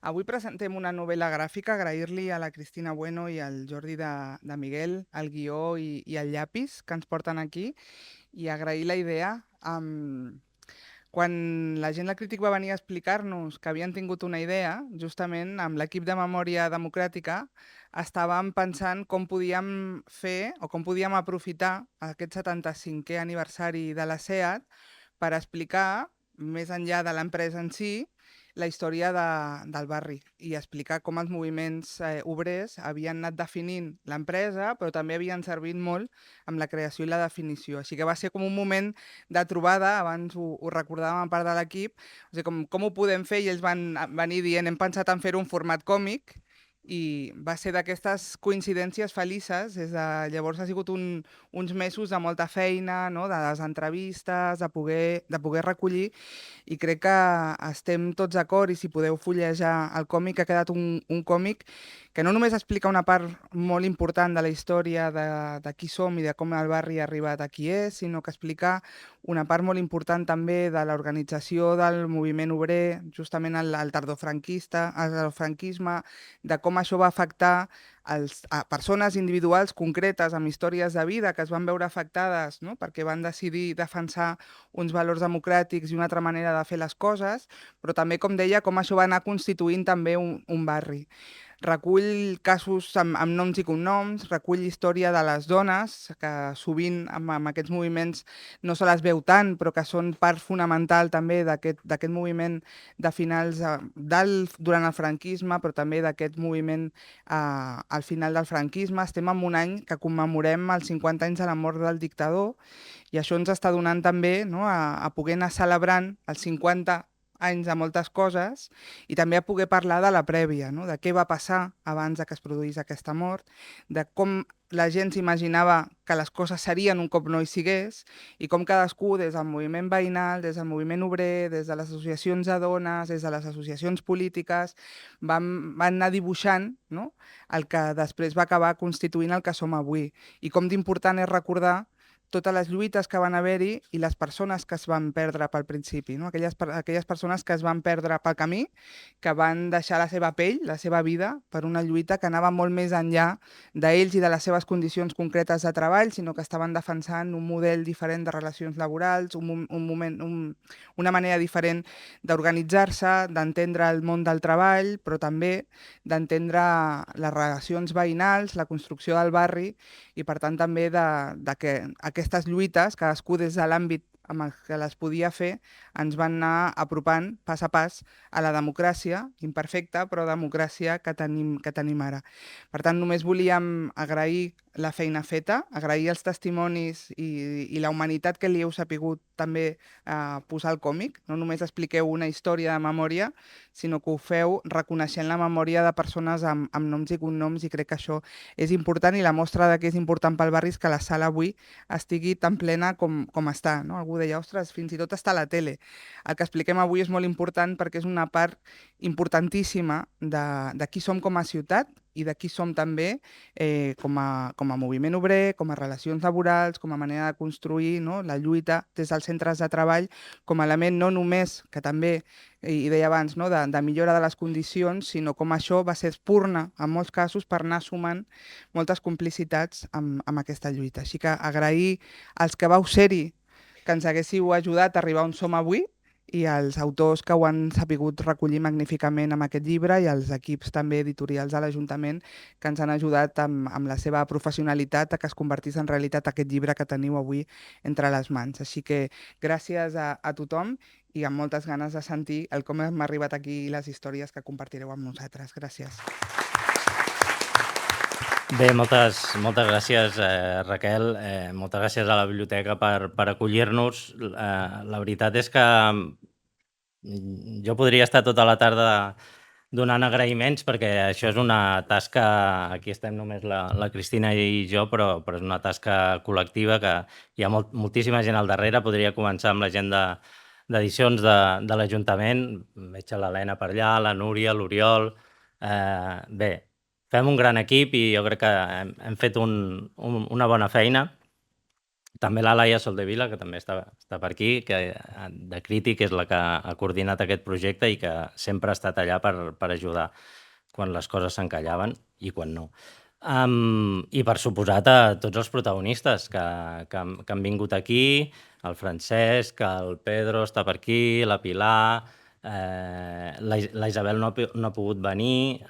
Avui presentem una novel·la gràfica, agrair-li a la Cristina Bueno i al Jordi de Miguel el guió i el llapis que ens porten aquí i agrair la idea. Quan la gent del Crític va venir a explicar-nos que havien tingut una idea, justament amb l'equip de Memòria Democràtica estàvem pensant com podíem fer o com podíem aprofitar aquest 75è aniversari de la SEAT per explicar, més enllà de l'empresa en si, la història del barri i explicar com els moviments obrers havien anat definint l'empresa, però també havien servit molt amb la creació i la definició. Així que va ser com un moment de trobada, abans ho recordàvem a part de l'equip, o sigui, com ho podem fer, i ells van venir dient hem pensat en fer un format còmic, i va ser d'aquestes coincidències felices. Des de llavors ha sigut uns mesos de molta feina, no? De les entrevistes, de poder recollir, i crec que estem tots d'acord, i si podeu fullejar el còmic, ha quedat un còmic que no només explica una part molt important de la història de qui som i de com el barri ha arribat a qui és, sinó que explica una part molt important també de l'organització del moviment obrer, justament al tardofranquista, al tardofranquisme, de com això va afectar a persones individuals concretes amb històries de vida que es van veure afectades, no? Perquè van decidir defensar uns valors democràtics i una altra manera de fer les coses, però també, com deia, com això va anar constituint també un barri. Recull casos amb noms i cognoms, recull història de les dones, que sovint amb aquests moviments no se les veu tant, però que són part fonamental també d'aquest moviment de finals, durant el franquisme, però també d'aquest moviment al final del franquisme. Estem en un any que commemorem els 50 anys de la mort del dictador, i això ens està donant també, no, a poder anar celebrant els 50 anys de moltes coses, i també a poder parlar de la prèvia, no? De què va passar abans de que es produís aquesta mort, de com la gent s'imaginava que les coses serien un cop no hi sigués, i com cadascú, des del moviment veïnal, des del moviment obrer, des de les associacions de dones, des de les associacions polítiques, van anar dibuixant, no? El que després va acabar constituint el que som avui. I com d'important és recordar totes les lluites que van haver-hi i les persones que es van perdre pel principi, no? Aquelles persones que es van perdre pel camí, que van deixar la seva pell, la seva vida, per una lluita que anava molt més enllà d'ells i de les seves condicions concretes de treball, sinó que estaven defensant un model diferent de relacions laborals, una manera diferent d'organitzar-se, d'entendre el món del treball, però també d'entendre les relacions veïnals, la construcció del barri, i per tant també de que aquestes lluites, cadascú des de l'àmbit amb el que les podia fer, ens van anar apropant pas a pas a la democràcia, imperfecta, però democràcia que tenim ara. Per tant, només volíem agrair la feina feta, agrair els testimonis i la humanitat que li heu sapigut també posar al còmic. No només expliqueu una història de memòria, sinó que ho feu reconeixent la memòria de persones amb noms i cognoms, i crec que això és important, i la mostra de que és important pel barri és que la sala avui estigui tan plena com està, no? Algú deia, ostres, fins i tot està a la tele. El que expliquem avui és molt important perquè és una part importantíssima de qui som com a ciutat i de qui som també com a moviment obrer, com a relacions laborals, com a manera de construir, no? La lluita des dels centres de treball com a element no només, que també, i deia abans, no? de millora de les condicions, sinó com això va ser espurna en molts casos per anar sumant moltes complicitats amb aquesta lluita. Així que agrair als que vau ser-hi, que ens haguéssiu ajudat a arribar on som avui, i als autors que ho han sapigut recollir magníficament amb aquest llibre, i als equips també editorials de l'Ajuntament que ens han ajudat amb la seva professionalitat a que es convertís en realitat aquest llibre que teniu avui entre les mans. Així que gràcies a tothom, i amb moltes ganes de sentir el com hem arribat aquí i les històries que compartireu amb nosaltres. Gràcies. Bé, moltes gràcies, Raquel. Moltes gràcies a la biblioteca per acollir-nos. La veritat és que jo podria estar tota la tarda donant agraïments, perquè això és una tasca, aquí estem només la Cristina i jo, però és una tasca col·lectiva que hi ha moltíssima gent al darrere. Podria començar amb la gent d'edicions de l'Ajuntament. Veig a l'Helena per allà, la Núria, l'Oriol. Bé, fem un gran equip i jo crec que hem fet una bona feina. També la Laia Soldevila, que també està per aquí, que de Crític és la que ha coordinat aquest projecte i que sempre ha estat allà per ajudar quan les coses s'encallaven i quan no. I per suposat a tots els protagonistes que han vingut aquí, el Francesc, el Pedro està per aquí, la Pilar, la Isabel no ha pogut venir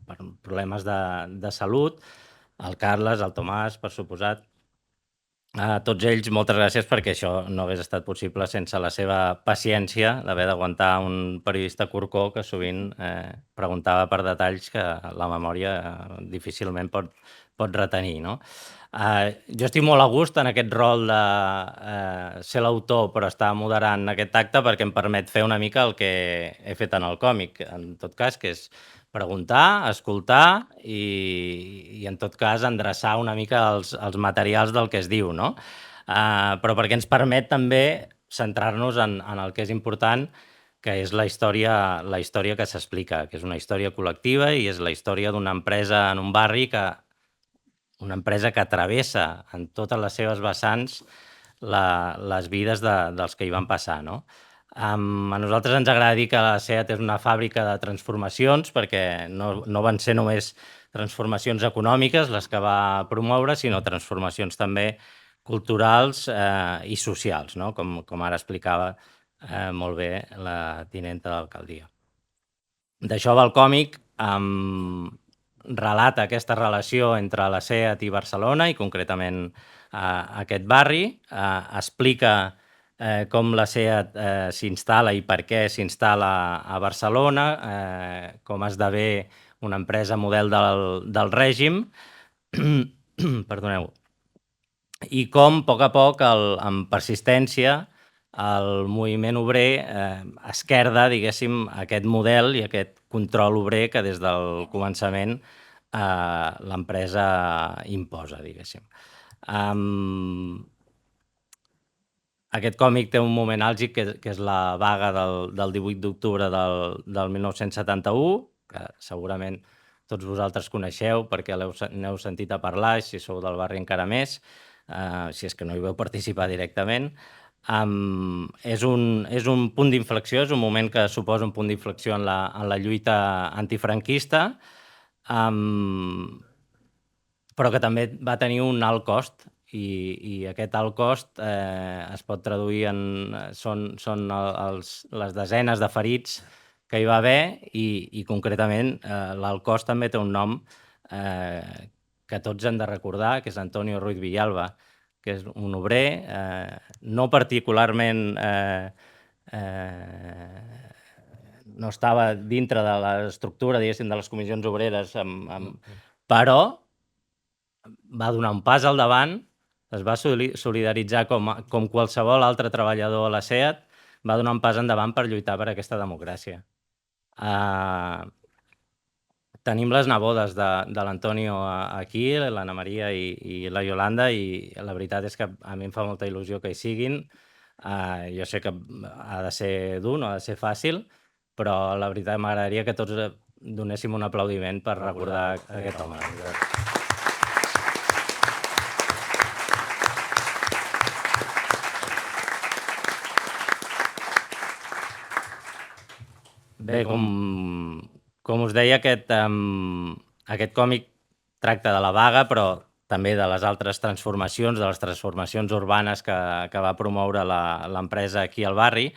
per problemes de salut, el Carles, el Tomàs, per suposat. A tots ells, moltes gràcies, perquè això no hagués estat possible sense la seva paciència d'haver d'aguantar un periodista corcó que sovint preguntava per detalls que la memòria difícilment pot retenir, no? Jo estic molt a gust en aquest rol de ser l'autor però estar moderant aquest acte perquè em permet fer una mica el que he fet en el còmic, en tot cas, que és preguntar, escoltar i en tot cas endreçar una mica els materials del que es diu, no? Però perquè ens permet també centrar-nos en el que és important, que és la història que s'explica, que és una història col·lectiva i és la història d'una empresa en un barri una empresa que travessa en totes les seves vessants les vides dels que hi van passar, no? A nosaltres ens agrada dir que la SEAT és una fàbrica de transformacions perquè no van ser només transformacions econòmiques les que va promoure, sinó transformacions també culturals i socials, no? Com ara explicava molt bé la tinenta d'alcaldia. D'això va el còmic, relata aquesta relació entre la SEAT i Barcelona i concretament aquest barri, explica com la SEAT s'instal·la i per què s'instal·la a Barcelona, com esdevé una empresa model del règim, perdoneu, i com a poc, amb persistència, el moviment obrer esquerda, diguéssim, aquest model i aquest control obrer que des del començament l'empresa imposa, diguéssim. Aquest còmic té un moment àlgid que és la vaga del 18 d'octubre del 1971, que segurament tots vosaltres coneixeu perquè n'heu sentit a parlar, i si sou del barri encara més, si és que no hi veu participar directament. És un punt d'inflexió, és un moment que suposa un punt d'inflexió en la lluita antifranquista, però que també va tenir un alt cost, i aquest alt cost es pot traduir en... Són les desenes de ferits que hi va haver i concretament l'alt cost també té un nom que tots hem de recordar, que és Antonio Ruiz Villalba, que és un obrer no particularment... no estava dintre de l'estructura, diguéssim, de les comissions obreres, però va donar un pas al davant, es va solidaritzar com qualsevol altre treballador a la SEAT, va donar un pas endavant per lluitar per aquesta democràcia. Tenim les nebodes de l'Antonio aquí, l'Anna Maria i la Yolanda, i la veritat és que a mi em fa molta il·lusió que hi siguin. Jo sé que ha de ser dur, no ha de ser fàcil, però la veritat m'agradaria que tots donéssim un aplaudiment per recordar aquest home. Bé, com us deia, aquest còmic tracta de la vaga, però també de les altres transformacions, de les transformacions urbanes que va promoure l'empresa aquí al barri,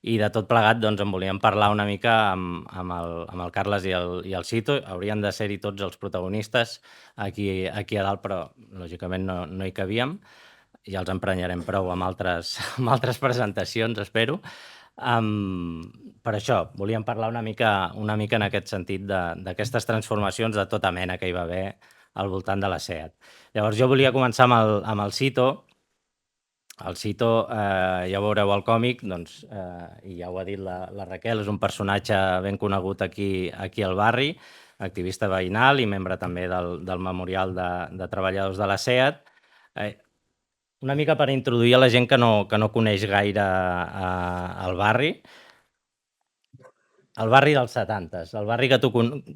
i de tot plegat doncs, en volíem parlar una mica amb el Carles i el Cito. Haurien de ser-hi tots els protagonistes aquí a dalt, però lògicament no hi cabíem. Ja els emprenyarem prou amb altres presentacions, espero. Per això, volíem parlar una mica en aquest sentit d'aquestes transformacions de tota mena que hi va haver al voltant de la SEAT. Llavors, jo volia començar amb el Cito. El Cito, ja ho veureu al còmic, doncs, i ja ho ha dit la Raquel, és un personatge ben conegut aquí al barri, activista veïnal i membre també del Memorial de Treballadors de la SEAT. Una mica per introduir a la gent que no coneix gaire el barri. El barri dels 70s, el barri que tu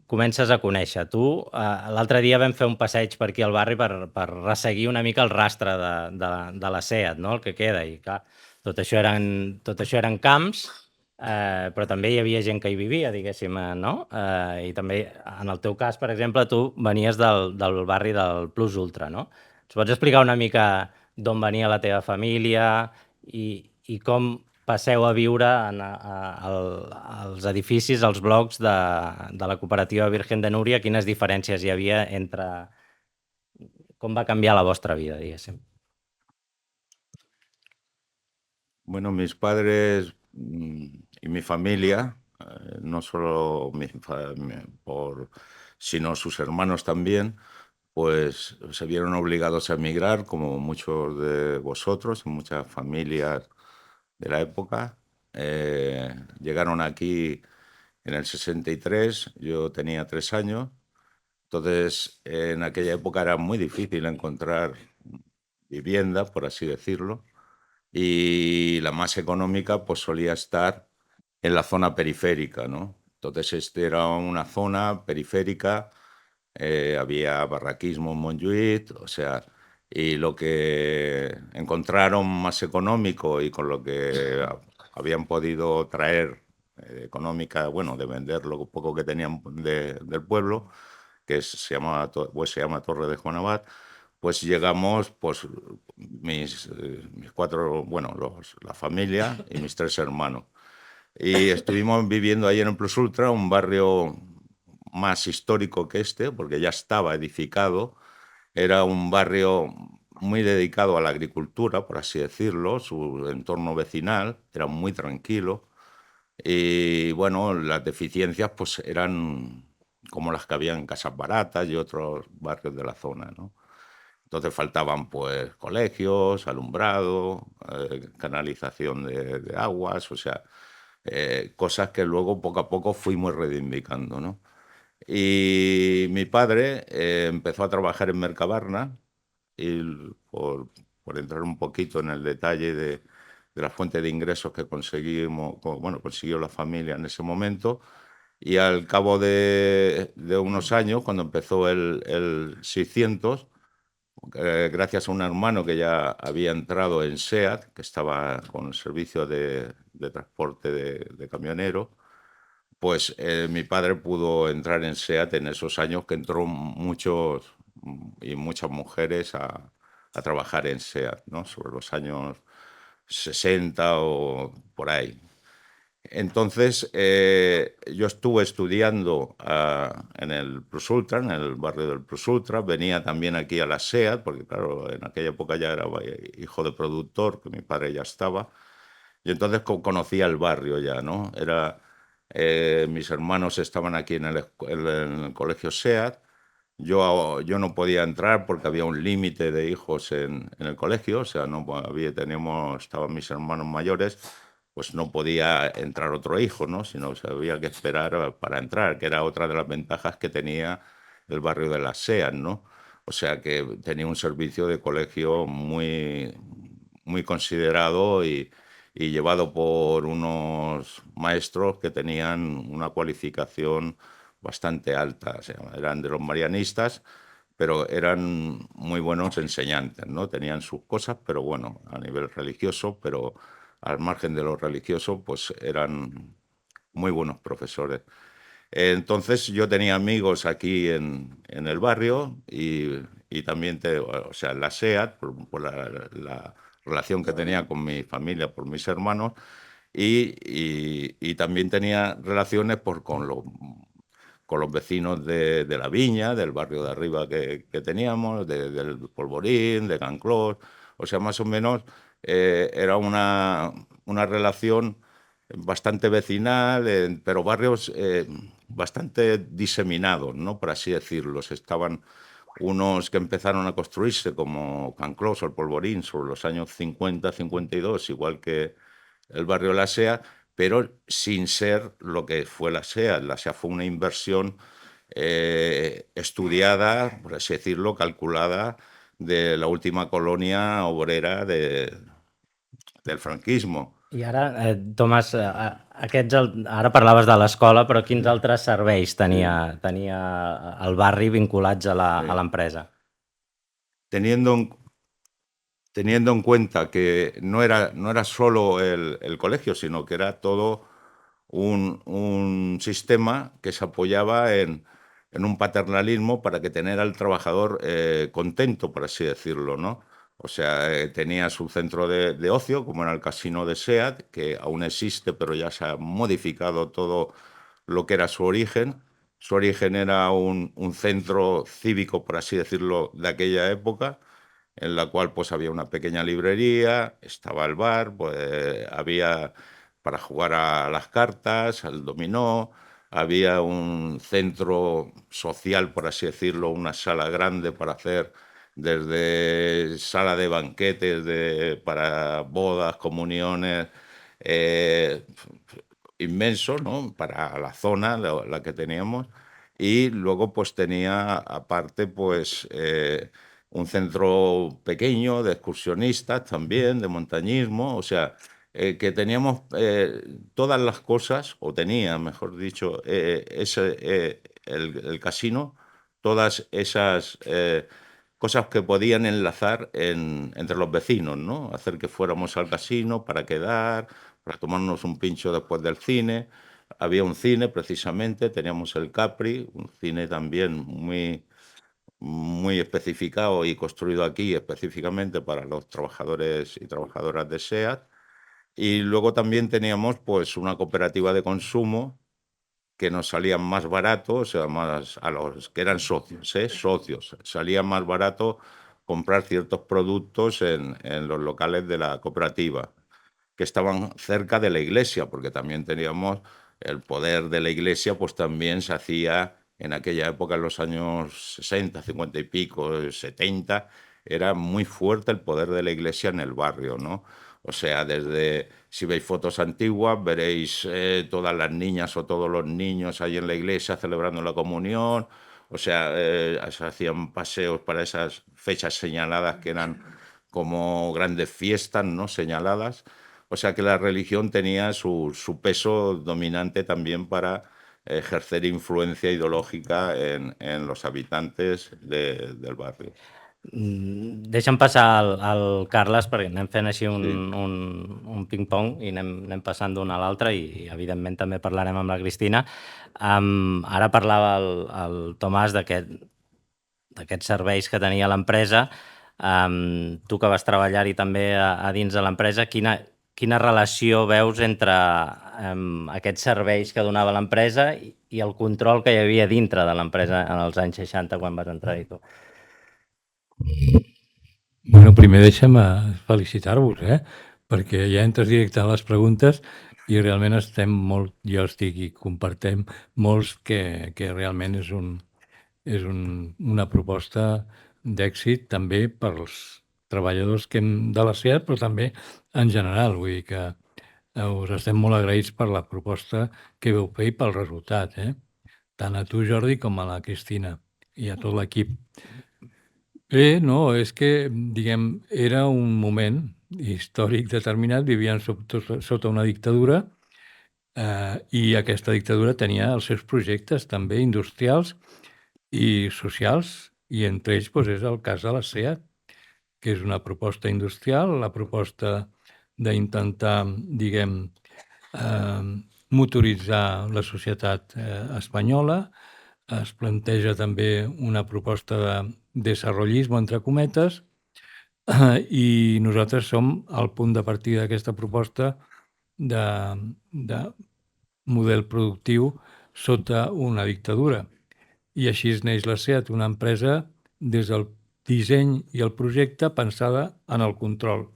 comences a conèixer. Tu, l'altre dia vam fer un passeig per aquí al barri per resseguir una mica el rastre de la SEAT, no?, el que queda. I clar, tot això eren camps, però també hi havia gent que hi vivia, diguéssim, no? I també, en el teu cas, per exemple, tu venies del barri del Plus Ultra, no? Ens pots explicar una mica d'on venia la teva família i com passeu a viure als edificis, als blocs de la cooperativa Virgen de Núria? Quines diferències hi havia entre... Com va canviar la vostra vida, diguéssim? Bueno, mis padres y mi familia, no solo sino sus hermanos también, pues se vieron obligados a emigrar, como muchos de vosotros, muchas familias de la época. Llegaron aquí en el 63, yo tenía 3 años, entonces en aquella época era muy difícil encontrar vivienda, por así decirlo, y la más económica pues solía estar en la zona periférica, ¿no? Entonces era una zona periférica, había barraquismo en Montjuïc, o sea, y lo que encontraron más económico y con lo que habían podido traer económica, bueno, de vender lo poco que tenían del pueblo, que se llama Torre de Juan Abad, pues llegamos, pues mis 4, bueno, la familia y mis 3 hermanos. Y estuvimos viviendo ahí en el Plus Ultra, un barrio más histórico que este, porque ya estaba edificado. Era un barrio muy dedicado a la agricultura, por así decirlo, su entorno vecinal era muy tranquilo. Y bueno, las deficiencias pues eran como las que había en Casas Baratas y otros barrios de la zona, ¿no? Entonces faltaban pues colegios, alumbrado, canalización de aguas, o sea, cosas que luego poco a poco fuimos reivindicando, ¿no? Y mi padre empezó a trabajar en Mercabarna, y por entrar un poquito en el detalle de la fuente de ingresos que consiguió la familia en ese momento, y al cabo de unos años, cuando empezó el 600, gracias a un hermano que ya había entrado en SEAT, que estaba con el servicio de transporte de camionero, pues mi padre pudo entrar en SEAT en esos años que entró muchos y muchas mujeres a trabajar en SEAT, ¿no? Sobre los años 60 o por ahí. Entonces, yo estuve estudiando en el Plus Ultra, en el barrio del Plus Ultra. Venía también aquí a la SEAT, porque claro, en aquella época ya era hijo de productor, que mi padre ya estaba. Y entonces conocía el barrio ya, ¿no? Mis hermanos estaban aquí en el colegio SEAT. Yo no podía entrar porque había un límite de hijos en el colegio, o sea, no estaban mis hermanos mayores, pues no podía entrar otro hijo, ¿no? Sino se había que esperar para entrar, que era otra de las ventajas que tenía el barrio de las SEAT, ¿no? O sea, que tenía un servicio de colegio muy, muy considerado y llevado por unos maestros que tenían una cualificación bastante alta. O sea, eran de los marianistas, pero eran muy buenos enseñantes, ¿no? Tenían sus cosas, pero bueno, a nivel religioso, pero al margen de lo religioso, pues eran muy buenos profesores. Entonces yo tenía amigos aquí en el barrio y también, o sea, en la SEAT, por la relación que tenía con mi familia, por mis hermanos, y también tenía relaciones con los vecinos de la Viña, del barrio de arriba que teníamos, del Polvorín, de Can Clos. O sea, más o menos era una relación bastante vecinal, pero barrios bastante diseminados, ¿no? Por así decirlo. Estaban unos que empezaron a construirse como Can Clos o el Polvorín sobre los años 50, 52, igual que el barrio de la SEA, pero sin ser lo que fue la SEA. La SEA fue una inversión estudiada, por así decirlo, calculada, de la última colonia obrera del franquismo. I ara, Tomàs, ara parlaves de l'escola, però quins altres serveis tenia el barri vinculats a l'empresa? Teniendo en cuenta que no era solo el colegio, sino que era todo un sistema que se apoyaba en un paternalismo para que tener al trabajador contento, por así decirlo, ¿no? O sea, tenía su centro de ocio, como era el casino de SEAT, que aún existe, pero ya se ha modificado todo lo que era su origen. Su origen era un centro cívico, por así decirlo, de aquella época, en la cual pues había una pequeña librería, estaba el bar, pues había para jugar a las cartas, al dominó, había un centro social, por así decirlo, una sala grande para hacer desde sala de banquetes para bodas, comuniones, inmenso, ¿no? Para la zona, la que teníamos. Y luego pues tenía aparte pues un centro pequeño de excursionistas también, de montañismo, o sea, que teníamos todas las cosas, o tenía, mejor dicho, el casino, todas esas cosas que podían enlazar entre los vecinos, ¿no? Hacer que fuéramos al casino para quedar, para tomarnos un pincho después del cine. Había un cine, precisamente, teníamos el Capri, un cine también muy especificado y construido aquí específicamente para los trabajadores y trabajadoras de SEAT. Y luego también teníamos pues una cooperativa de consumo que nos salían más baratos, o sea, más a los que eran socios, socios, salía más barato comprar ciertos productos en los locales de la cooperativa, que estaban cerca de la iglesia, porque también teníamos el poder de la iglesia, pues también se hacía en aquella época, en los años 60, 50 y pico, 70, era muy fuerte el poder de la iglesia en el barrio, ¿no? O sea, desde, si veis fotos antiguas, veréis todas las niñas o todos los niños ahí en la iglesia celebrando la comunión. O sea, se hacían paseos para esas fechas señaladas que eran como grandes fiestas, ¿no? Señaladas. O sea que la religión tenía su peso dominante también para ejercer influencia ideológica en los habitantes del barrio. Deixa'm passar al Carles, perquè anem fent així Sí. un ping-pong i anem passant d'un a l'altre i, evidentment, també parlarem amb la Cristina. Ara parlava el Tomàs d'aquests serveis que tenia l'empresa. Tu que vas treballar-hi també a dins de l'empresa, quina relació veus entre aquests serveis que donava l'empresa i el control que hi havia dintre de l'empresa en els anys 60 quan vas entrar-hi tu? Bueno, primer deixa'm felicitar-vos, perquè ja entres directe a les preguntes i realment estem molt, jo estic i compartem molts que realment és una proposta d'èxit també pels treballadors de la SEAT, però també en general. Vull dir que us estem molt agraïts per la proposta que veu fer i pel resultat, tant a tu, Jordi, com a la Cristina i a tot l'equip. No, és que, diguem, era un moment històric determinat, vivien sota una dictadura i aquesta dictadura tenia els seus projectes també industrials i socials, i entre ells és el cas de la SEAT, que és una proposta industrial, la proposta d'intentar, diguem, motoritzar la societat espanyola. Es planteja també una proposta de desarrollismo, entre cometes, i nosaltres som al punt de partida d'aquesta proposta de model productiu sota una dictadura. I així neix la SEAT, una empresa des del disseny i el projecte pensada en el control,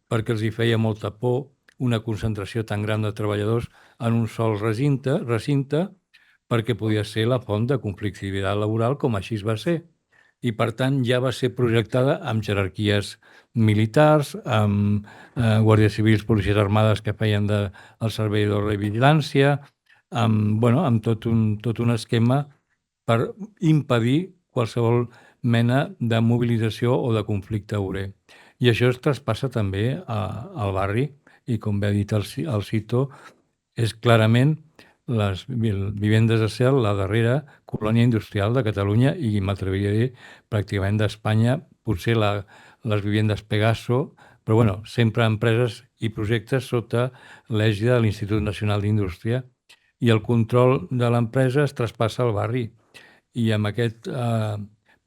perquè els hi feia molta por una concentració tan gran de treballadors en un sol recinte, perquè podia ser la font de conflictivitat laboral, com així va ser. I, per tant, ja va ser projectada amb jerarquies militars, amb guàrdies civils, policies armades que feien el servei d'ordre i vigilància, amb tot un esquema per impedir qualsevol mena de mobilització o de conflicte obrer. I això es traspassa també al barri i com bé ha dit el Cito, és clarament les vivendes de Cel, la darrera colònia industrial de Catalunya i m'atreviria a dir pràcticament d'Espanya, potser les vivendes Pegaso, però bueno, sempre empreses i projectes sota l'ègida de l'Institut Nacional d'Indústria, i el control de l'empresa es traspassa al barri. I amb aquest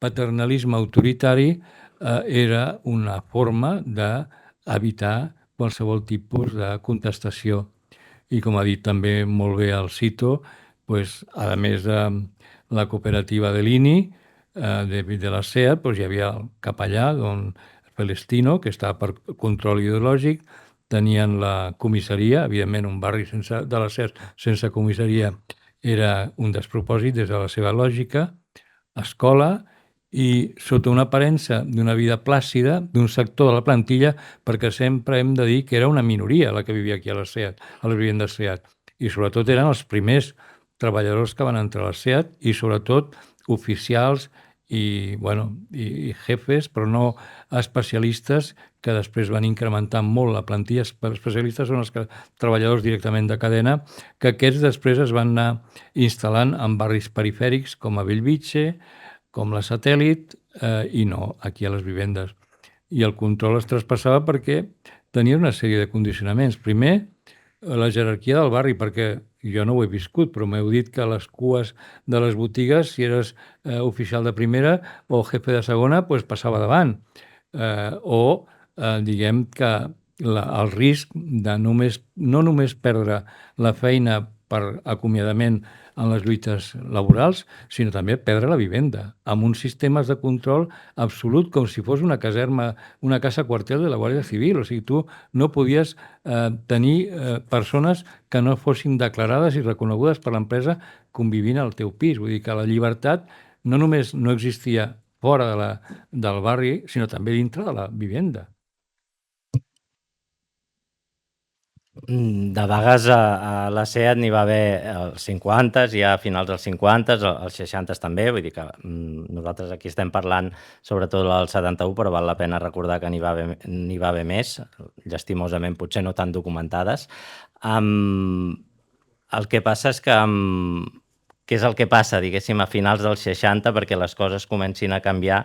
paternalisme autoritari era una forma d'evitar qualsevol tipus de contestació. I com ha dit també molt bé el Cito, a més de la cooperativa de l'INI, de la SEAT, hi havia el capellà, don Celestino, que estava per control ideològic, tenien la comissaria, evidentment un barri de la SEAT sense comissaria era un despropòsit des de la seva lògica, escola, i sota una aparença d'una vida plàcida d'un sector de la plantilla, perquè sempre hem de dir que era una minoria la que vivia aquí a la SEAT, a les vivendes SEAT, i sobretot eren els primers treballadors que van entrar a la SEAT i sobretot oficials i jefes, però no especialistes, que després van incrementar molt la plantilla. Especialistes són els treballadors directament de cadena, que aquests després es van anar instal·lant en barris perifèrics com a Bellvitge, com la Satèl·lit, i no aquí a les vivendes. I el control es traspassava perquè tenia una sèrie de condicionaments. Primer, la jerarquia del barri, perquè jo no ho he viscut, però m'heu dit que a les cues de les botigues, si eres oficial de primera o jefe de segona, passava davant. Diguem que el risc de no només perdre la feina per acomiadament en les lluites laborals, sinó també perdre la vivenda, amb uns sistemes de control absolut, com si fos una caserma, una casa quartel de la Guàrdia Civil. O sigui, tu no podies tenir persones que no fossin declarades i reconegudes per l'empresa convivint al teu pis. Vull dir que la llibertat no només no existia fora del barri, sinó també dintre de la vivenda. De vagues a la SEAT n'hi va haver als 50s, ja a finals dels 50s, als 60s també, vull dir que nosaltres aquí estem parlant sobretot del 71, però val la pena recordar que n'hi va haver més, llastimosament potser no tan documentades. El que passa és que què és el que passa, diguéssim, a finals dels 60 perquè les coses comencin a canviar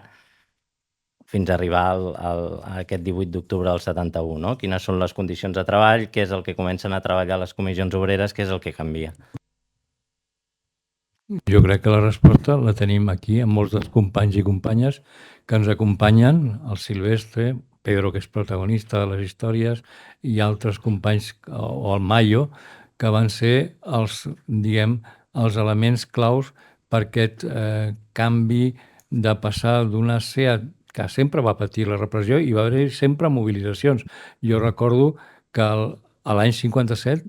fins a arribar a aquest 18 d'octubre del 71, no? Quines són les condicions de treball, què és el que comencen a treballar les comissions obreres, què és el que canvia? Jo crec que la resposta la tenim aquí amb molts dels companys i companyes que ens acompanyen, el Silvestre, Pedro, que és protagonista de les històries, i altres companys, o el Mayo, que van ser els elements claus per aquest canvi de passar d'una SEAT que sempre va patir la repressió i va haver sempre mobilitzacions. Jo recordo que l'any 57,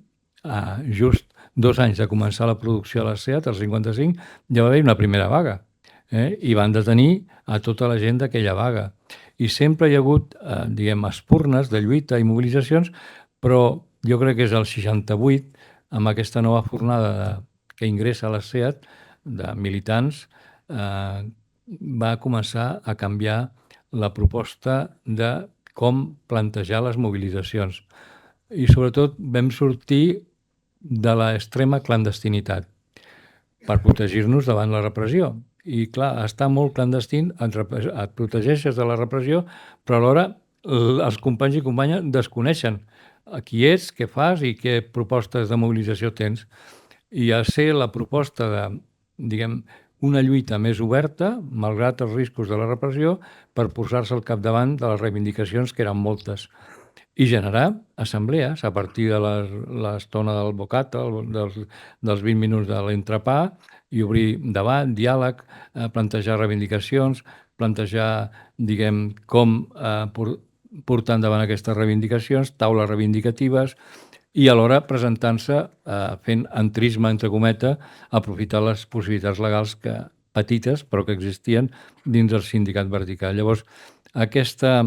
just 2 anys de començar la producció a la SEAT, el 55, ja va haver una primera vaga, i van detenir a tota la gent d'aquella vaga. I sempre hi ha hagut, espurnes de lluita i mobilitzacions, però jo crec que és el 68, amb aquesta nova fornada que ingressa a la SEAT, de militants, va començar a canviar la proposta de com plantejar les mobilitzacions. I sobretot vam sortir de l'extrema clandestinitat per protegir-nos davant la repressió. I clar, estar molt clandestín et protegeixes de la repressió, però alhora els companys i companyes desconeixen qui ets, què fas i què propostes de mobilització tens. I a ser la proposta de, una lluita més oberta, malgrat els riscos de la repressió, per posar-se al capdavant de les reivindicacions, que eren moltes. I generar assemblees a partir de l'estona del bocata, dels 20 minuts de l'entrepà, i obrir debat, diàleg, plantejar reivindicacions, plantejar, com portar endavant aquestes reivindicacions, taules reivindicatives, i alhora presentant-se fent entrisme, entre cometes, aprofitar les possibilitats legals petites, però que existien dins del sindicat vertical. Llavors, aquesta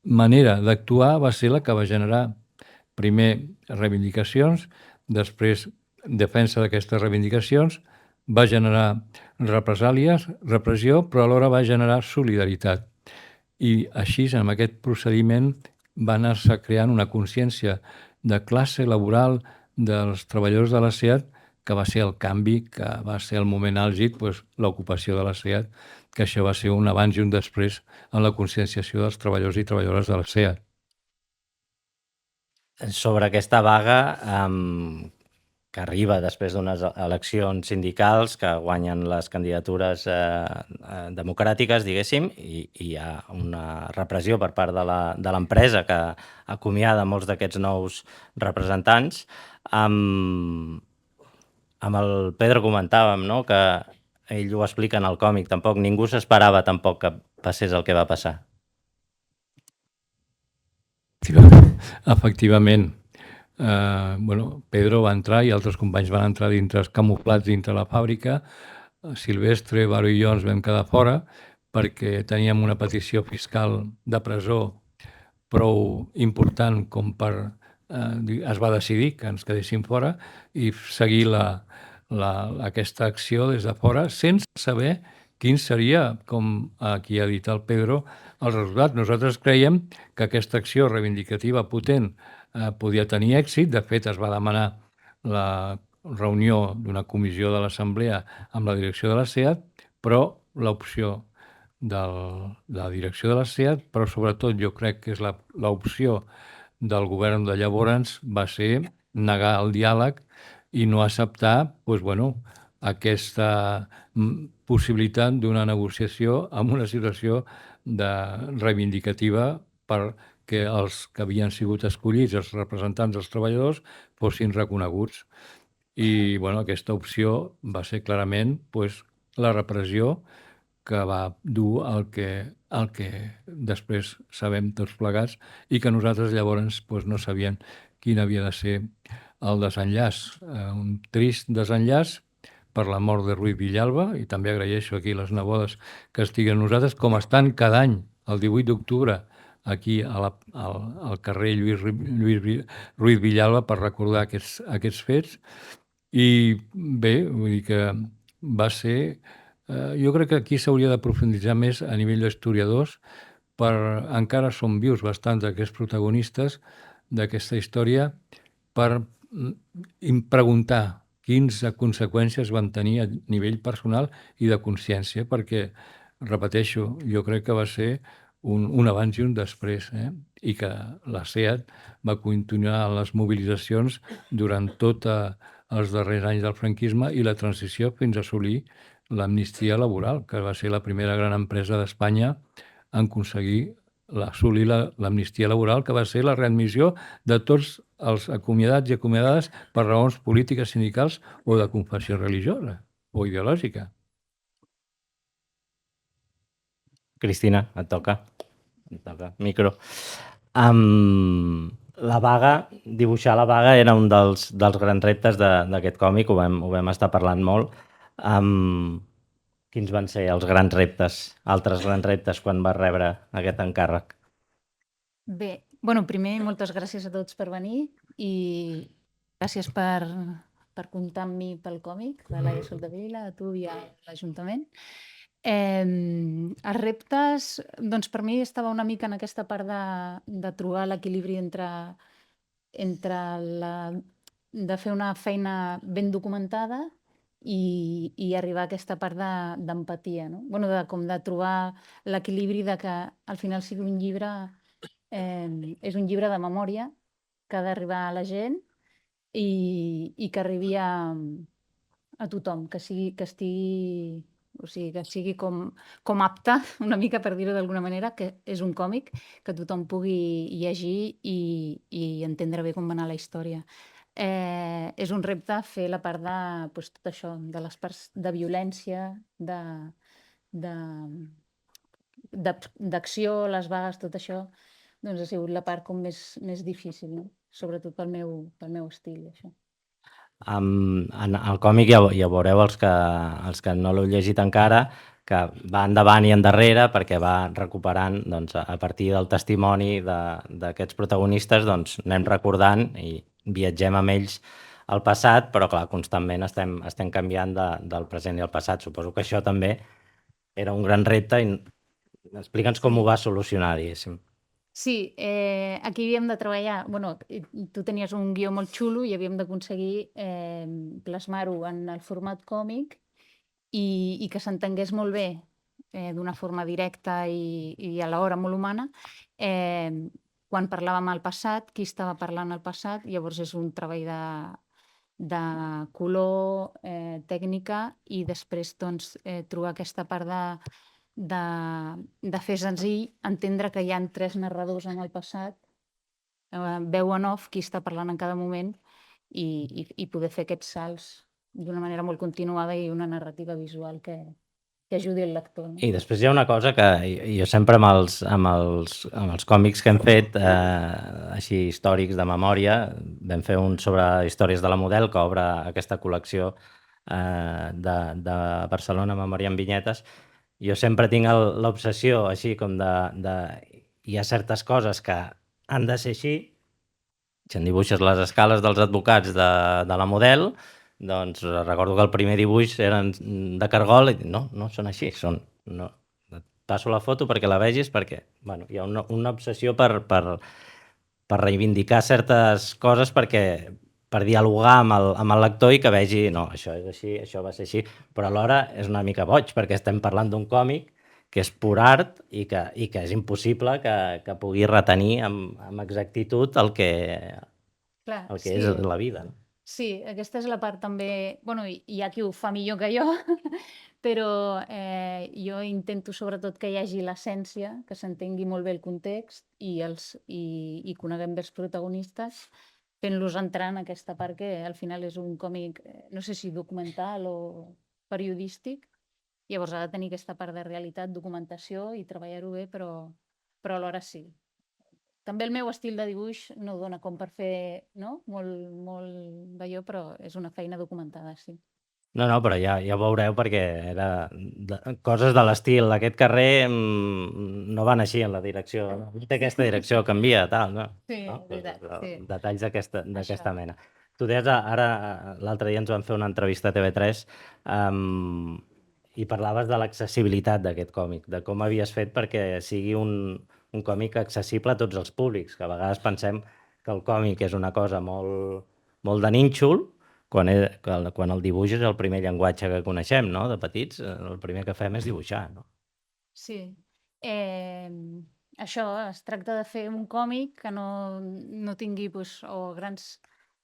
manera d'actuar va ser la que va generar primer reivindicacions, després defensa d'aquestes reivindicacions, va generar represàlies, repressió, però alhora va generar solidaritat. I així, amb aquest procediment, va anar-se creant una consciència de classe laboral dels treballadors de la SEAT, que va ser el canvi, que va ser el moment àlgid, doncs, l'ocupació de la SEAT, que això va ser un abans i un després en la conscienciació dels treballadors i treballadores de la SEAT. Sobre aquesta vaga, que arriba després d'unes eleccions sindicals que guanyen les candidatures democràtiques, diguéssim, i hi ha una repressió per part de l'empresa que acomiada molts d'aquests nous representants. Amb el Pedro comentàvem, no?, que ell ho explica en el còmic, tampoc ningú s'esperava tampoc que passés el que va passar. Efectivament. Pedro va entrar i altres companys van entrar dintre, camuflats dintre la fàbrica. Silvestre, Baro i jo ens vam quedar fora perquè teníem una petició fiscal de presó prou important com per... es va decidir que ens quedéssim fora i seguir aquesta acció des de fora sense saber quin seria, com aquí ha dit el Pedro, el resultat. Nosaltres creiem que aquesta acció reivindicativa potent podia tenir èxit. De fet, es va demanar la reunió d'una comissió de l'Assemblea amb la direcció de la SEAT, però l'opció de la direcció de la SEAT, però sobretot jo crec que és l'opció del govern de llavors, va ser negar el diàleg i no acceptar aquesta possibilitat d'una negociació amb una situació reivindicativa perquè els que havien sigut escollits, els representants dels treballadors, fossin reconeguts. I aquesta opció va ser clarament la repressió que va dur al que després sabem tots plegats i que nosaltres llavors no sabíem quin havia de ser el desenllaç. Un trist desenllaç per la mort de Ruiz Villalba, i també agraeixo aquí les nebodes que estiguen nosaltres, com estan cada any, el 18 d'octubre, aquí al carrer Lluís Ruiz Villalba per recordar aquests fets. I bé, vull dir que va ser... Jo crec que aquí s'hauria de profunditzar més a nivell d'historiadors, encara són vius bastants d'aquests protagonistes d'aquesta història, per preguntar quines conseqüències van tenir a nivell personal i de consciència, perquè, repeteixo, jo crec que va ser un abans i un després, i que la SEAT va continuar les mobilitzacions durant tots els darrers anys del franquisme i la transició fins a assolir l'amnistia laboral, que va ser la primera gran empresa d'Espanya en aconseguir assolir l'amnistia laboral, que va ser la readmissió de tots els acomiadats i acomiadades per raons polítiques, sindicals o de confessió religiosa o ideològica. Cristina, et toca. Micro. La vaga, dibuixar la vaga era un dels grans reptes d'aquest còmic, ho vam estar parlant molt. Quins van ser els grans reptes, altres grans reptes, quan vas rebre aquest encàrrec? Bé, primer, moltes gràcies a tots per venir i gràcies per comptar amb mi pel còmic, a Laia Soldevila, a tu i a l'Ajuntament. Els reptes, doncs per mi estava una mica en aquesta part de trobar l'equilibri entre de fer una feina ben documentada i arribar a aquesta part d'empatia, no? Com de trobar l'equilibri de que al final sigui un llibre, és un llibre de memòria que ha d'arribar a la gent i que arribi a tothom, que estigui, o sigui, que sigui com apte, una mica per dir-ho d'alguna manera, que és un còmic que tothom pugui llegir i entendre bé com va anar la història. És un repte fer la part de tot això, de les parts de violència, d'acció, les vagues, tot això, doncs ha sigut la part com més difícil, no? Sobretot pel meu estil, això. En el còmic ja veureu els que no l'heu llegit encara, que va endavant i endarrere perquè va recuperant, a partir del testimoni d'aquests protagonistes, anem recordant i viatgem amb ells al passat, però clar, constantment estem canviant del present i el passat. Suposo que això també era un gran repte i explica'ns com ho va solucionar, diguéssim. Sí, aquí havíem de treballar... Bueno, tu tenies un guió molt xulo i havíem d'aconseguir plasmar-ho en el format còmic i que s'entengués molt bé d'una forma directa i alhora molt humana. Quan parlàvem al passat, qui estava parlant al passat, llavors és un treball de color, tècnica i després doncs, trobar aquesta part de fer senzill, entendre que hi ha 3 narradors en el passat, veu en off qui està parlant en cada moment i poder fer aquests salts d'una manera molt continuada i una narrativa visual que ajudi el lector. No? I després hi ha una cosa que jo sempre amb els còmics que hem fet, així històrics de memòria, vam fer un sobre històries de la Model, que obre aquesta col·lecció de Barcelona, Memòria en vinyetes. Jo sempre tinc l'obsessió, així com hi ha certes coses que han de ser així. Si en dibuixes les escales dels advocats de la Model, doncs recordo que el primer dibuix eren de cargol i dic, no són així, no, et passo la foto perquè la vegis, perquè hi ha una obsessió per reivindicar certes coses per dialogar amb el lector i que vegi, no, això és així, això va ser així, però alhora és una mica boig perquè estem parlant d'un còmic que és pur art i que és impossible que pugui retenir amb exactitud el que és la vida. No? Sí, aquesta és la part també... Bueno, hi ha qui ho fa millor que jo, però jo intento sobretot que hi hagi l'essència, que s'entengui molt bé el context i coneguem bé els protagonistes, fent-los entrar en aquesta part que al final és un còmic, no sé si documental o periodístic, llavors ha de tenir aquesta part de realitat, documentació i treballar-ho bé, però alhora sí. També el meu estil de dibuix no dona com per fer molt d'allò, però és una feina documentada, sí. No, però ja ho veureu perquè era coses de l'estil. Aquest carrer no van així en la direcció. No té aquesta direcció, canvia, tal, no? Sí, és veritat. Sí. Detalls d'aquesta mena. Tu deies, ara, l'altre dia ens van fer una entrevista a TV3 i parlaves de l'accessibilitat d'aquest còmic, de com havies fet perquè sigui un còmic accessible a tots els públics, que a vegades pensem que el còmic és una cosa molt de nínxol, quan el dibuix és el primer llenguatge que coneixem, no? De petits, el primer que fem és dibuixar, no? Sí. Això, es tracta de fer un còmic que no tingui grans...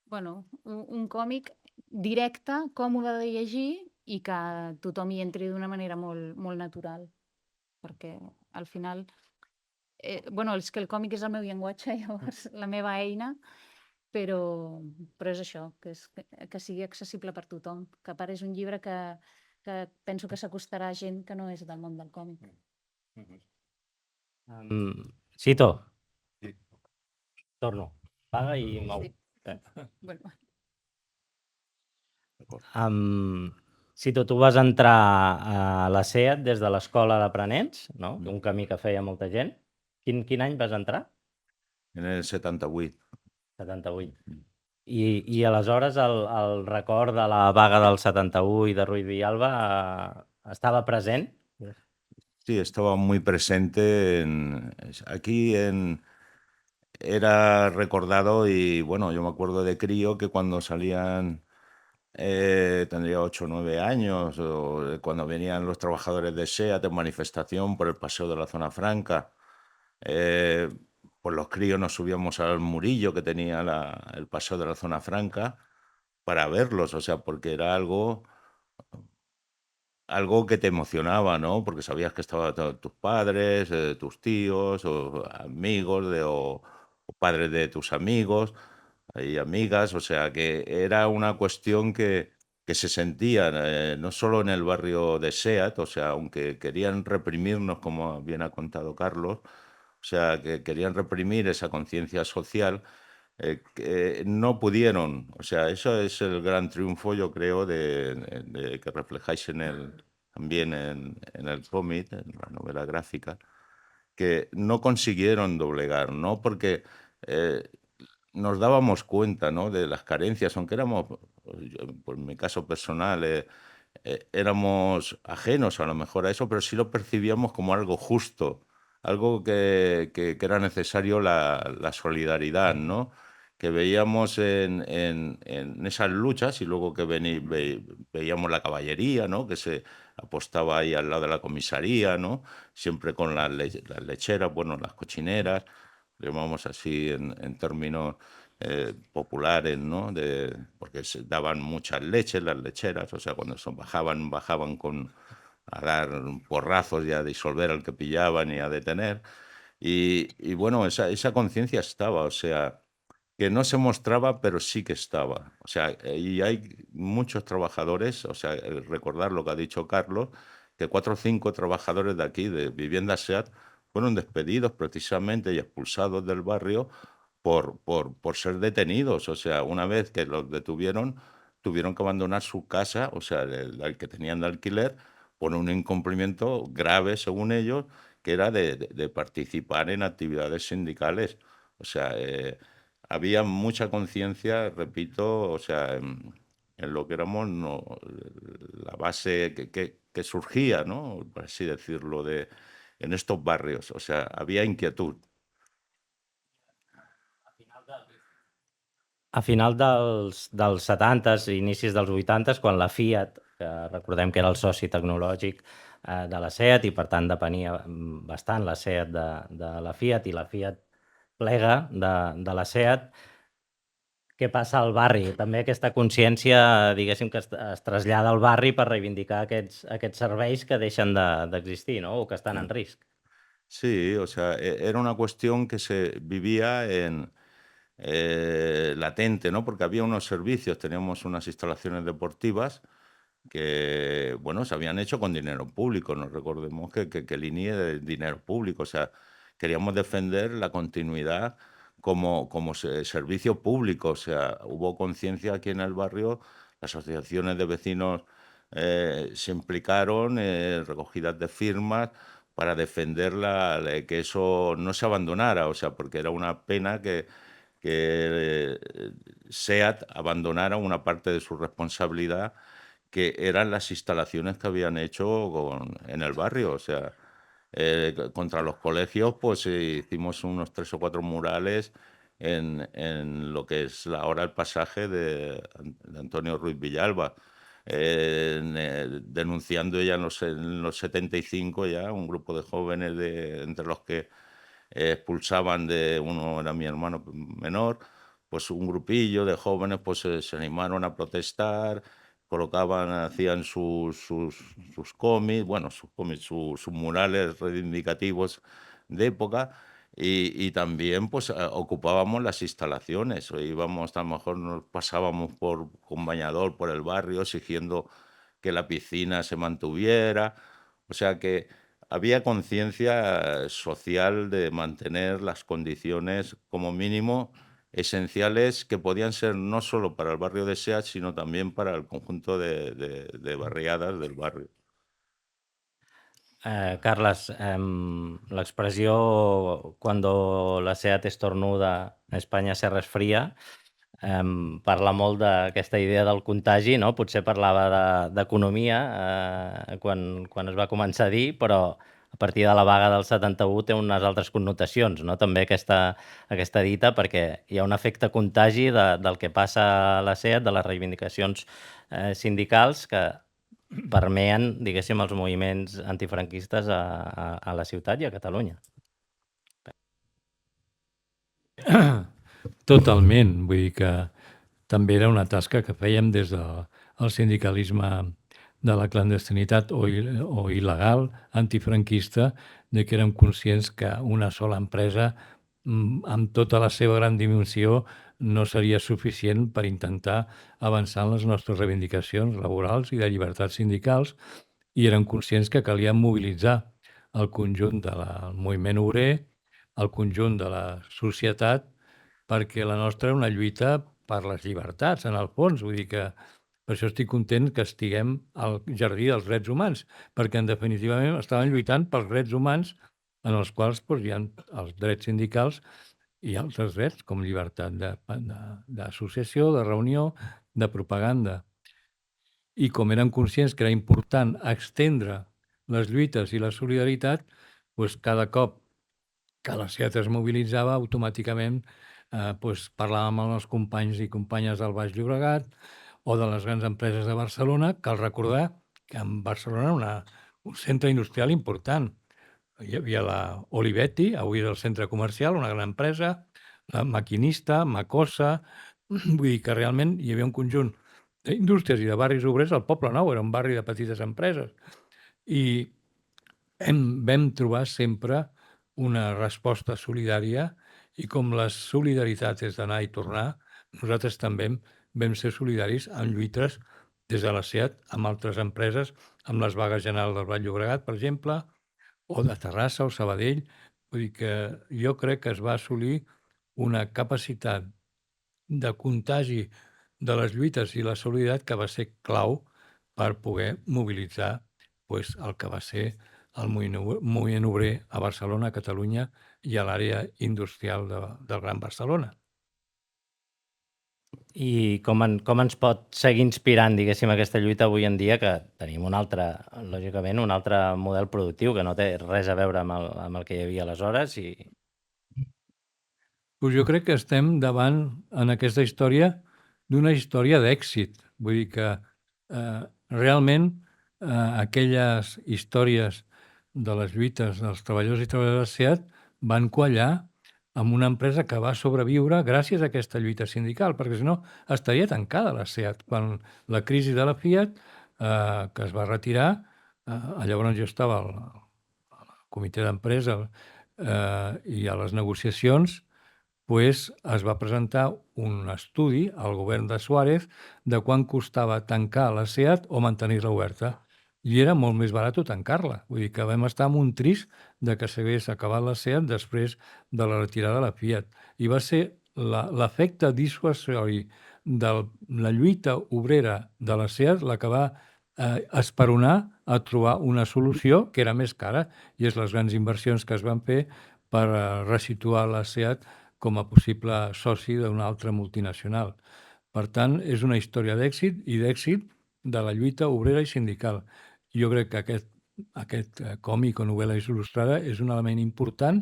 Bueno, un còmic directe, còmode de llegir i que tothom hi entri d'una manera molt, molt natural. Perquè al final... és que el còmic és el meu llenguatge, llavors la meva eina, però és això, que sigui accessible per tothom, que a part és un llibre que penso que s'acostarà a gent que no és del món del còmic. Cito. Sí. Torno. Paga i mou. Sí. Bueno. Cito, tu vas entrar a la SEAT des de l'escola d'aprenents, no? Un camí que feia molta gent. Quin any vas entrar? En el 78. 78. I aleshores el record de la vaga del 71 i de Ruiz Villalba estava present? Sí, estaba muy presente. Era recordado y bueno, yo me acuerdo de crío que cuando salían, tendría 8 o 9 años, o cuando venían los trabajadores de SEAT en manifestación por el paseo de la Zona Franca, pues los críos nos subíamos al murillo que tenía el paseo de la Zona Franca para verlos, o sea, porque era algo que te emocionaba, ¿no? Porque sabías que estaban tus padres, tus tíos, o amigos, o padres de tus amigos y amigas, o sea, que era una cuestión que se sentía, no solo en el barrio de SEAT, o sea, aunque querían reprimirnos, como bien ha contado Carlos, o sea, que querían reprimir esa conciencia social, que no pudieron. O sea, eso es el gran triunfo, yo creo, de que reflejáis también en el cómic, en la novela gráfica, que no consiguieron doblegar, ¿no? Porque nos dábamos cuenta, ¿no?, de las carencias, aunque éramos, por mi caso personal, éramos ajenos a lo mejor a eso, pero sí lo percibíamos como algo justo, algo que era necesario la solidaridad, ¿no? Que veíamos en esas luchas y luego que veíamos la caballería, ¿no? Que se apostaba ahí al lado de la comisaría, ¿no? Siempre con las lecheras, bueno, las cochineras, le llamamos así en términos populares, ¿no? Porque se daban muchas leches las lecheras, o sea, cuando bajaban a dar porrazos y a disolver al que pillaban y a detener. Y bueno, esa conciencia estaba, o sea, que no se mostraba, pero sí que estaba. O sea, y hay muchos trabajadores, o sea, recordar lo que ha dicho Carlos, que 4 o 5 trabajadores de aquí, de Vivienda SEAT, fueron despedidos precisamente y expulsados del barrio por ser detenidos. O sea, una vez que los detuvieron, tuvieron que abandonar su casa, o sea, el que tenían de alquiler, por un incumplimiento grave, según ellos, que era de participar en actividades sindicales. O sea, había mucha conciencia, repito, o sea, en lo que éramos la base que surgía, ¿no? Por así decirlo, en estos barrios. O sea, había inquietud. A final dels 70s i inicis dels 80s, quan la Fiat, que recordem que era el soci tecnològic de la SEAT i per tant depenia bastant la SEAT de la Fiat i la Fiat plega de la SEAT, què passa al barri? També aquesta consciència, diguéssim, que es trasllada al barri per reivindicar aquests serveis que deixen d'existir, no? O que estan en risc. Sí, o sea, era una cuestión que se vivía latente, ¿no? Porque había unos servicios, teníamos unas instalaciones deportivas que, bueno, se habían hecho con dinero público. Nos recordemos que el INI es de dinero público. O sea, queríamos defender la continuidad como servicio público. O sea, hubo conciencia aquí en el barrio, las asociaciones de vecinos se implicaron, recogidas de firmas, para defender que eso no se abandonara. O sea, porque era una pena que SEAT abandonara una parte de su responsabilidad, que eran las instalaciones que habían hecho en el barrio. O sea, contra los colegios, pues hicimos unos 3 o 4 murales en lo que es ahora el pasaje de Antonio Ruiz Villalba, denunciando ya en los 75 ya un grupo de jóvenes entre los que expulsaban uno era mi hermano menor, pues un grupillo de jóvenes pues se animaron a protestar, hacían sus cómics, bueno, sus murales reivindicativos de época, y también pues ocupábamos las instalaciones, o íbamos, a lo mejor nos pasábamos con bañador por el barrio exigiendo que la piscina se mantuviera. O sea que había conciencia social de mantener las condiciones como mínimo esenciales, que podían ser no solo para el barrio de SEAT, sino también para el conjunto de barriadas del barrio. Carles, l'expressió "cuando la SEAT estornuda, España se resfría" parla molt d'aquesta idea del contagi, no? Potser parlava d'economia quan es va començar a dir, però a partir de la vaga del 71 té unes altres connotacions, no? També aquesta dita, perquè hi ha un efecte contagi del que passa a la SEAT, de les reivindicacions sindicals que permeen, diguéssim, els moviments antifranquistes a la ciutat i a Catalunya. Totalment, vull dir que també era una tasca que fèiem des del sindicalisme de la clandestinitat o il·legal, antifranquista, de que érem conscients que una sola empresa, amb tota la seva gran dimensió, no seria suficient per intentar avançar en les nostres reivindicacions laborals i de llibertats sindicals, i eren conscients que calia mobilitzar el conjunt del moviment obrer, el conjunt de la societat, perquè la nostra era una lluita per les llibertats, en el fons. Vull dir que per això estic content que estiguem al jardí dels drets humans, perquè en definitivament estàvem lluitant pels drets humans, en els quals doncs, hi ha els drets sindicals i altres drets, com llibertat d'associació, de reunió, de propaganda. I com érem conscients que era important estendre les lluites i la solidaritat, doncs cada cop que la SEAT es mobilitzava, automàticament parlàvem amb els companys i companyes del Baix Llobregat o de les grans empreses de Barcelona. Cal recordar que en Barcelona era un centre industrial important. Hi havia la Olivetti, avui és el centre comercial, una gran empresa, la Maquinista, Macosa, vull dir que realment hi havia un conjunt d'indústries i de barris obrers al Poble Nou, era un barri de petites empreses. I vam trobar sempre una resposta solidària i com la solidaritat és d'anar i tornar, nosaltres també vam ser solidaris amb lluites des de la SEAT amb altres empreses, amb les vagues generals del Baix Llobregat, per exemple, o de Terrassa o Sabadell. Vull dir que jo crec que es va assolir una capacitat de contagi de les lluites i la solidaritat que va ser clau per poder mobilitzar el que va ser el moviment obrer a Barcelona, a Catalunya i a l'àrea industrial del Gran Barcelona. I com ens pot seguir inspirant, diguéssim, aquesta lluita avui en dia, que tenim lògicament, un altre model productiu que no té res a veure amb el que hi havia aleshores i... Pues jo crec que estem davant, en aquesta història, d'una història d'èxit. Vull dir que realment aquelles històries de les lluites dels treballadors i treballadores de SEAT van quallar amb una empresa que va sobreviure gràcies a aquesta lluita sindical, perquè si no estaria tancada la SEAT. Quan la crisi de la Fiat, que es va retirar, llavors jo estava al comitè d'empresa i a les negociacions, es va presentar un estudi al govern de Suárez de quant costava tancar la SEAT o mantenir-la oberta. I era molt més barat tancar-la. Vull dir que vam estar amb un trist de que s'hagués acabat la SEAT després de la retirada de la Fiat. I va ser l'efecte dissuasori de la lluita obrera de la SEAT la que va esperonar a trobar una solució que era més cara, i és les grans inversions que es van fer per resituar la SEAT com a possible soci d'una altra multinacional. Per tant, és una història d'èxit i d'èxit de la lluita obrera i sindical. Jo crec que aquest còmic o novel·la il·lustrada és un element important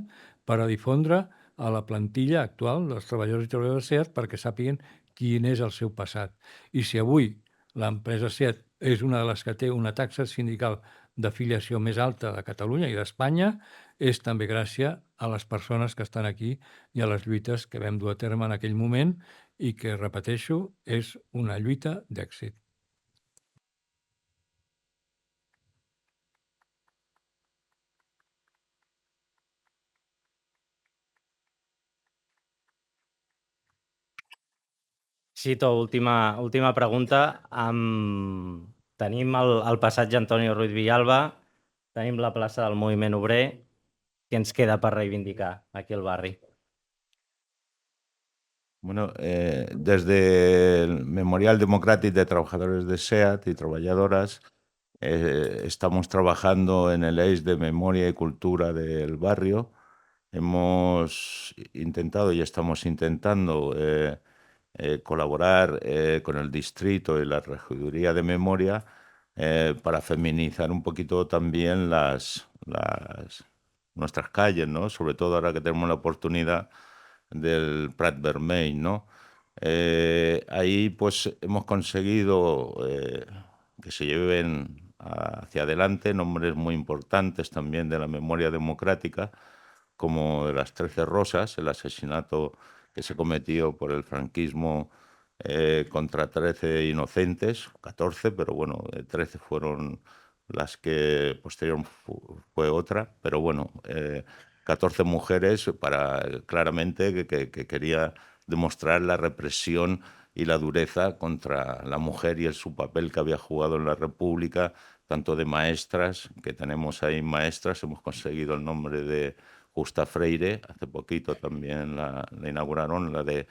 per a difondre a la plantilla actual dels treballadors i treballadores de SEAT perquè sàpiguen quin és el seu passat. I si avui l'empresa SEAT és una de les que té una taxa sindical d'afiliació més alta de Catalunya i d'Espanya, és també gràcies a les persones que estan aquí i a les lluites que vam dur a terme en aquell moment i que, repeteixo, és una lluita d'èxit. Cito, última pregunta. Tenim el passatge Antonio Ruiz Villalba, tenim la plaça del Moviment Obrer. Què ens queda per reivindicar aquí al barri? Bueno, desde el Memorial Democrático de Trabajadores de SEAT y Trabajadoras estamos trabajando en el eix de memoria y cultura del barrio. Hemos intentado y estamos intentando colaborar con el distrito y la regiduría de memoria para feminizar un poquito también nuestras calles, ¿no? Sobre todo ahora que tenemos la oportunidad del Prat Vermell, ¿no? Ahí pues hemos conseguido que se lleven hacia adelante nombres muy importantes también de la memoria democrática, como de las 13 Rosas, el asesinato que se cometió por el franquismo contra 13 inocentes, 14, pero bueno, 13 fueron las que posteriormente fue otra, pero bueno, 14 mujeres para claramente que quería demostrar la represión y la dureza contra la mujer y su papel que había jugado en la República, tanto de maestras, que tenemos ahí maestras, hemos conseguido el nombre de Justa Freire, hace poquito también la inauguraron, la de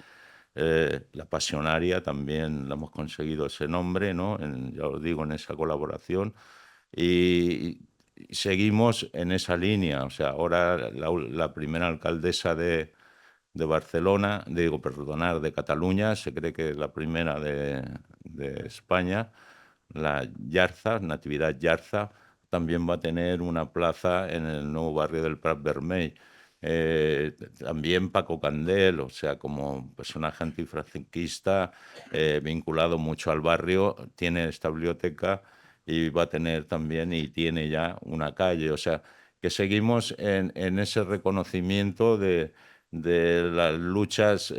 la Pasionaria, también la hemos conseguido ese nombre, ¿no? Ya os digo, en esa colaboración. Y seguimos en esa línea. O sea, ahora la primera alcaldesa de Barcelona, de Cataluña, se cree que es la primera de España, la Yarza, Natividad Yarza, también va a tener una plaza en el nuevo barrio del Prat Vermell. También Paco Candel, o sea, como personaje antifranquista vinculado mucho al barrio, tiene esta biblioteca y va a tener también y tiene ya una calle. O sea, que seguimos en ese reconocimiento de las luchas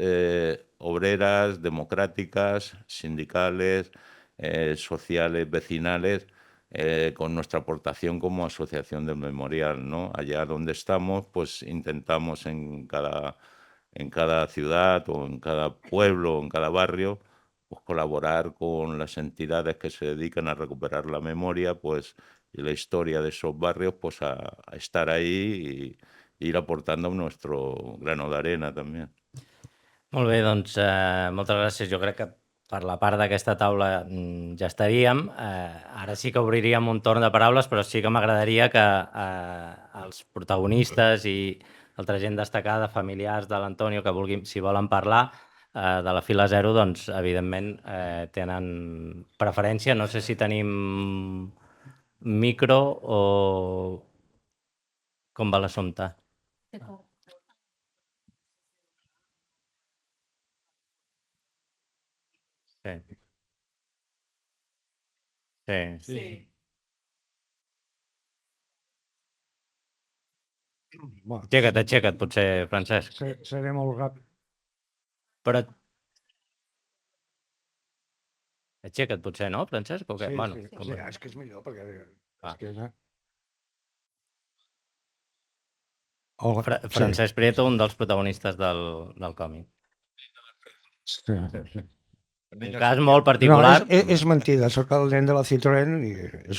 obreras, democráticas, sindicales, sociales, vecinales, con nuestra aportación como asociación del memorial, ¿no? Allá donde estamos, pues intentamos en cada ciudad o en cada pueblo o en cada barrio, pues colaborar con las entidades que se dedican a recuperar la memoria, pues, y la historia de esos barrios, pues a estar ahí y ir aportando nuestro grano de arena també. Molt bé, doncs moltes gràcies. Jo crec que per la part d'aquesta taula ja estaríem. Ara sí que obriríem un torn de paraules, però sí que m'agradaria que els protagonistes i altra gent destacada, familiars de l'Antonio, que vulguin, si volen parlar de la Fila Zero, doncs evidentment tenen preferència. No sé si tenim micro o com va l'assumpte. Sí. Sí. Bueno, Aixeca't, potser, Francesc. seré molt ràpid. Però... Aixeca't, potser, no, Francesc? O què? Sí, Bueno, sí, sí, és que és millor perquè... Ah. És que... Hola. Francesc Prieto, un dels protagonistes del còmic. Sí. Un cas molt particular. No, és mentida, soc el nen de la Citroën i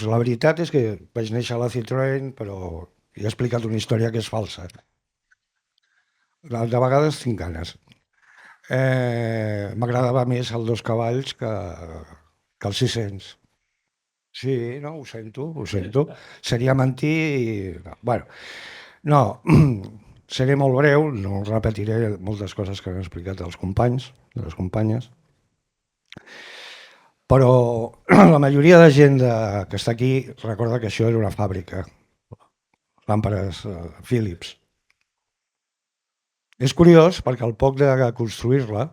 la veritat és que vaig néixer a la Citroën, però he explicat una història que és falsa. De vegades tinc ganes. M'agradava més el 2 cavalls que el 600. Sí, no, ho sento. Seria mentir i... Bueno, no, seré molt breu, no repetiré moltes coses que han explicat els companys, de les companyes, però la majoria de gent que està aquí recorda que això era una fàbrica, làmpades Philips. És curiós perquè al poc de construir-la,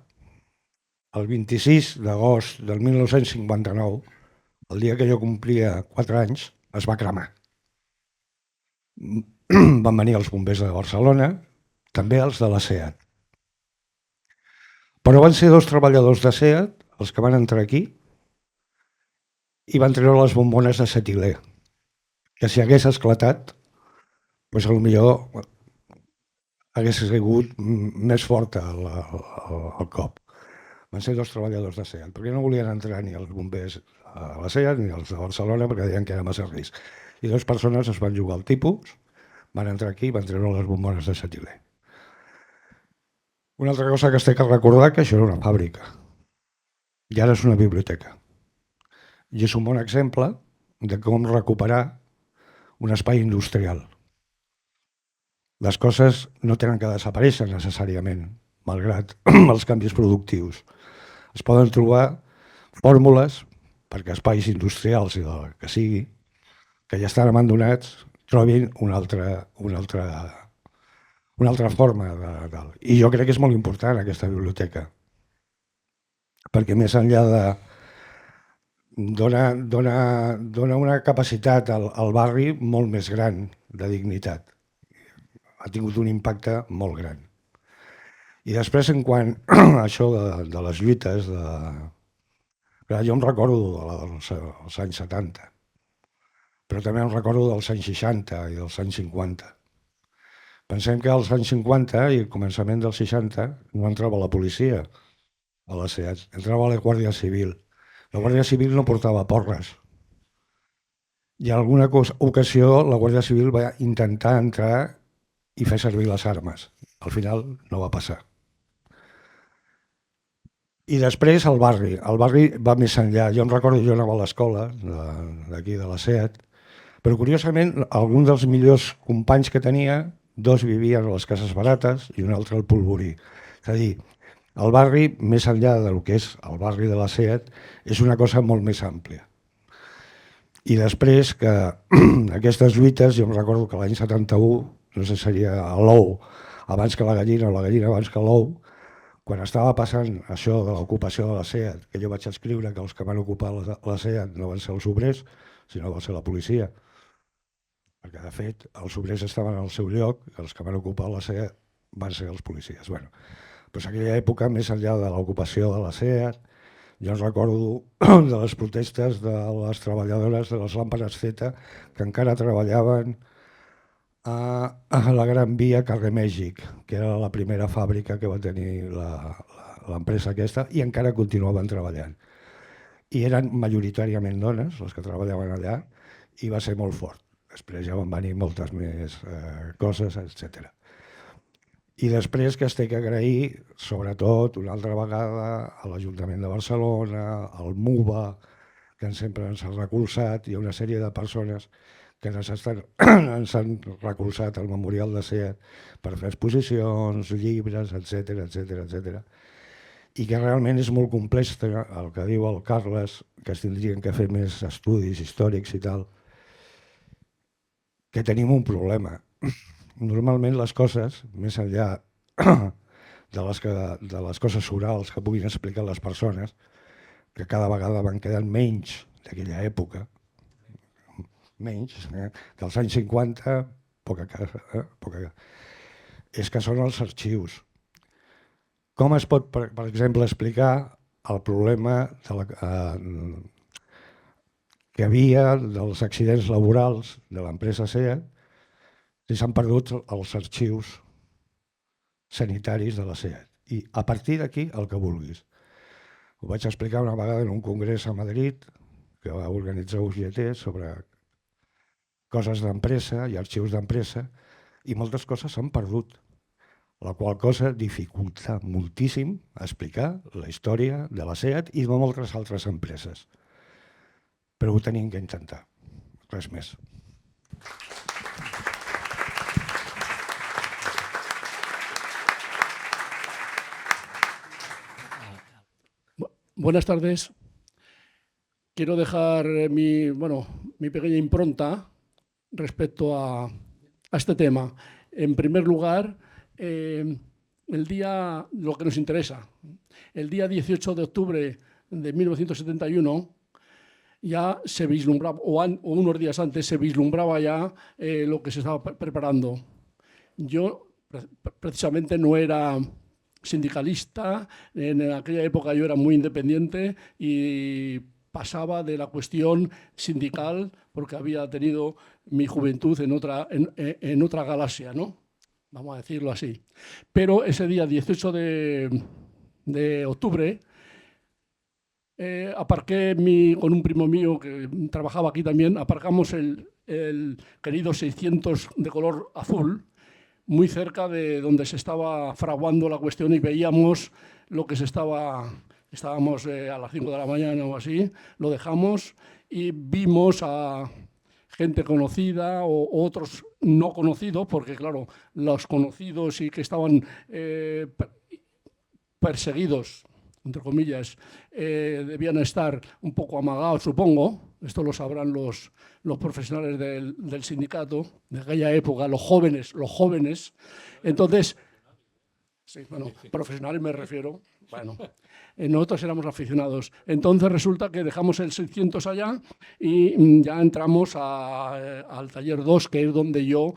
el 26 d'agost del 1959, el dia que jo complia 4 anys, es va cremar. Van venir els bombers de Barcelona, també els de la SEAT. Però van ser 2 treballadors de SEAT els que van entrar aquí i van treure les bombones de cetilè, que si hagués esclatat, doncs potser hagués sigut més forta el cop. Van ser 2 treballadors de SEAT, perquè no volien entrar ni els bombers a la SEAT ni els de Barcelona, perquè deien que era massa risc. I 2 persones es van jugar al tipus, van entrar aquí i van treure les bombones de cetilè. Una altra cosa que es té que recordar que això era una fàbrica i ara és una biblioteca. I és un bon exemple de com recuperar un espai industrial. Les coses no tenen que desaparèixer necessàriament, malgrat els canvis productius. Es poden trobar fórmules perquè espais industrials i del que sigui, que ja estan abandonats, trobin una altra forma de... I jo crec que és molt important aquesta biblioteca, perquè més enllà de... dona una capacitat al barri molt més gran de dignitat. Ha tingut un impacte molt gran. I després, en quant a això de les lluites, jo em recordo dels anys 70, però també em recordo dels anys 60 i dels anys 50. Pensem que als anys 50 i al començament dels 60 no entrava la policia a les SEAT, entrava la Guàrdia Civil. La Guàrdia Civil no portava porres. I en alguna ocasió la Guàrdia Civil va intentar entrar i fer servir les armes. Al final no va passar. I després el barri. El barri va més enllà. Jo em recordo, jo anava a l'escola d'aquí de la SEAT, però curiosament alguns dels millors companys que tenia, 2 vivien a les cases barates i un altre al Polvorí. És a dir, el barri, més enllà del que és el barri de la SEAT, és una cosa molt més àmplia. I després que aquestes lluites, jo em recordo que l'any 71 no sé si seria l'ou abans que la gallina o la gallina abans que l'ou, quan estava passant això de l'ocupació de la SEAT, que jo vaig escriure que els que van ocupar la SEAT no van ser els obrers, sinó va ser la policia, perquè de fet els obrers estaven al seu lloc i els que van ocupar la SEAT van ser els policies. Bueno, doncs en aquella època, més enllà de l'ocupació de la SEAT, jo ens recordo de les protestes de les treballadores de les làmpades Z que encara treballaven a la Gran Via carrer Mèxic, que era la primera fàbrica que va tenir l'empresa aquesta, i encara continuaven treballant. I eren majoritàriament dones les que treballaven allà i va ser molt fort. Després ja van venir moltes més coses, etc. I després que es té que agrair, sobretot, una altra vegada, a l'Ajuntament de Barcelona, al MUBA, que sempre ens ha recolzat, i una sèrie de persones que ens han recolzat al Memorial de SEAT per fer exposicions, llibres, etc. I que realment és molt complex el que diu el Carles, que es tindrien que fer més estudis històrics i tal, que tenim un problema. Normalment les coses, més enllà de les coses orals que puguin explicar les persones, que cada vegada van quedant menys d'aquella època, menys, que als anys 50, poca és que són els arxius. Com es pot, per exemple, explicar el problema que havia dels accidents laborals de l'empresa SEAT si s'han perdut els arxius sanitaris de la SEAT? I a partir d'aquí el que vulguis. Ho vaig explicar una vegada en un congrés a Madrid que va organitzar UGT sobre coses d'empresa i arxius d'empresa, i moltes coses s'han perdut, la qual cosa dificulta moltíssim explicar la història de la SEAT i de moltes altres empreses. Però ho tenim que intentar, res més. Buenas tardes. Quiero dejar mi pequeña impronta respecto a este tema. En primer lugar, lo que nos interesa. El día 18 de octubre de 1971 ya se vislumbraba, o unos días antes se vislumbraba ya lo que se estaba preparando. Yo precisamente no era sindicalista, en aquella época yo era muy independiente y pasaba de la cuestión sindical porque había tenido mi juventud en otra galaxia, ¿no? Vamos a decirlo así. Pero ese día 18 de octubre aparqué con un primo mío que trabajaba aquí también, aparcamos el querido 600 de color azul, muy cerca de donde se estaba fraguando la cuestión y veíamos lo que estábamos a las 5 de la mañana o así, lo dejamos y vimos a gente conocida o otros no conocidos, porque claro, los conocidos y que estaban perseguidos, entre comillas, debían estar un poco amagados, supongo. Esto lo sabrán los profesionales del sindicato de aquella época, los jóvenes. Entonces, sí, bueno, profesionales me refiero. Bueno, nosotros éramos aficionados. Entonces resulta que dejamos el 600 allá y ya entramos al taller 2, que es donde yo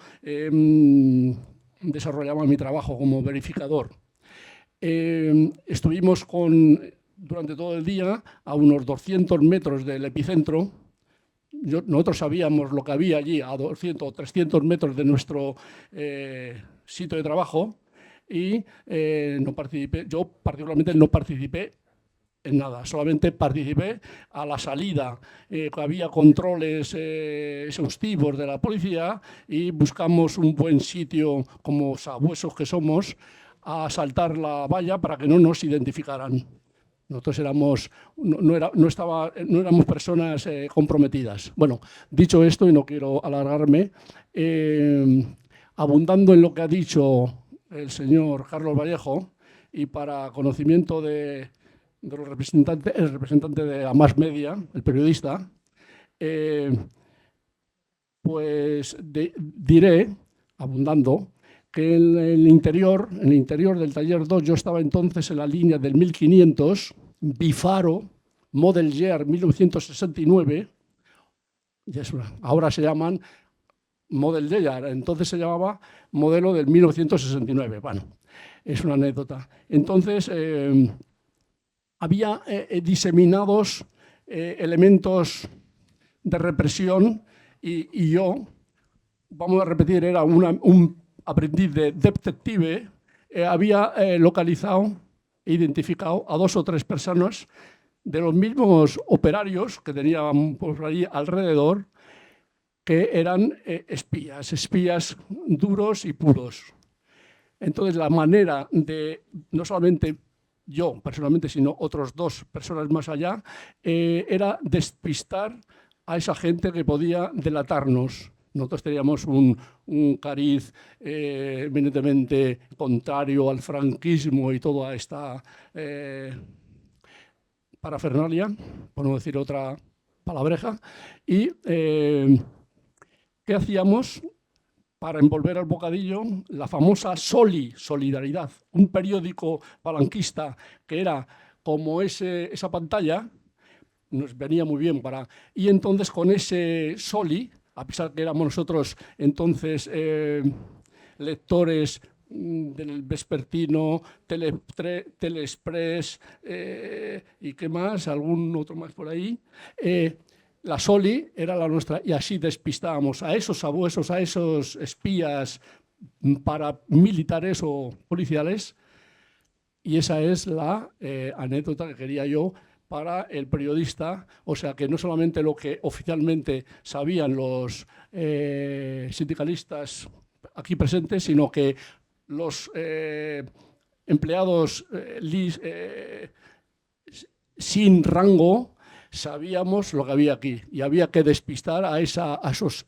desarrollaba mi trabajo como verificador. Estuvimos durante todo el día a unos 200 metros del epicentro. Nosotros sabíamos lo que había allí a 200 o 300 metros de nuestro sitio de trabajo y no participé. Yo particularmente no participé en nada, solamente participé a la salida, que había controles exhaustivos de la policía y buscamos un buen sitio, como sabuesos que somos, a saltar la valla para que no nos identificaran. Nosotros no éramos personas comprometidas. Bueno, dicho esto, y no quiero alargarme, abundando en lo que ha dicho el señor Carlos Vallejo y para conocimiento de los representantes, el representante de la Más Media, el periodista, pues diré abundando, que en el interior del taller 2, yo estaba entonces en la línea del 1500, Bifaro, Model Year 1969, ahora se llaman Model Year, entonces se llamaba modelo del 1969. Bueno, es una anécdota. Entonces, había diseminados elementos de represión y yo, vamos a repetir, era un aprendiz de detective, había localizado e identificado a 2 o 3 personas de los mismos operarios que tenían por ahí alrededor, que eran espías duros y puros. Entonces, la manera de, no solamente yo personalmente, sino otros 2 personas más allá, era despistar a esa gente que podía delatarnos. Nosotros teníamos un cariz eminentemente contrario al franquismo y toda esta parafernalia, por no decir otra palabreja, y ¿qué hacíamos para envolver al bocadillo? La famosa Solidaridad, un periódico falanquista que era como esa pantalla, nos venía muy bien para... Y entonces con ese Soli, a pesar que éramos nosotros entonces lectores del vespertino, Telexpress y qué más, algún otro más por ahí, la Soli era la nuestra, y así despistábamos a esos sabuesos, a esos espías paramilitares o policiales, y esa es la anécdota que quería yo para el periodista, o sea que no solamente lo que oficialmente sabían los sindicalistas aquí presentes, sino que los empleados sin rango sabíamos lo que había aquí, y había que despistar a esos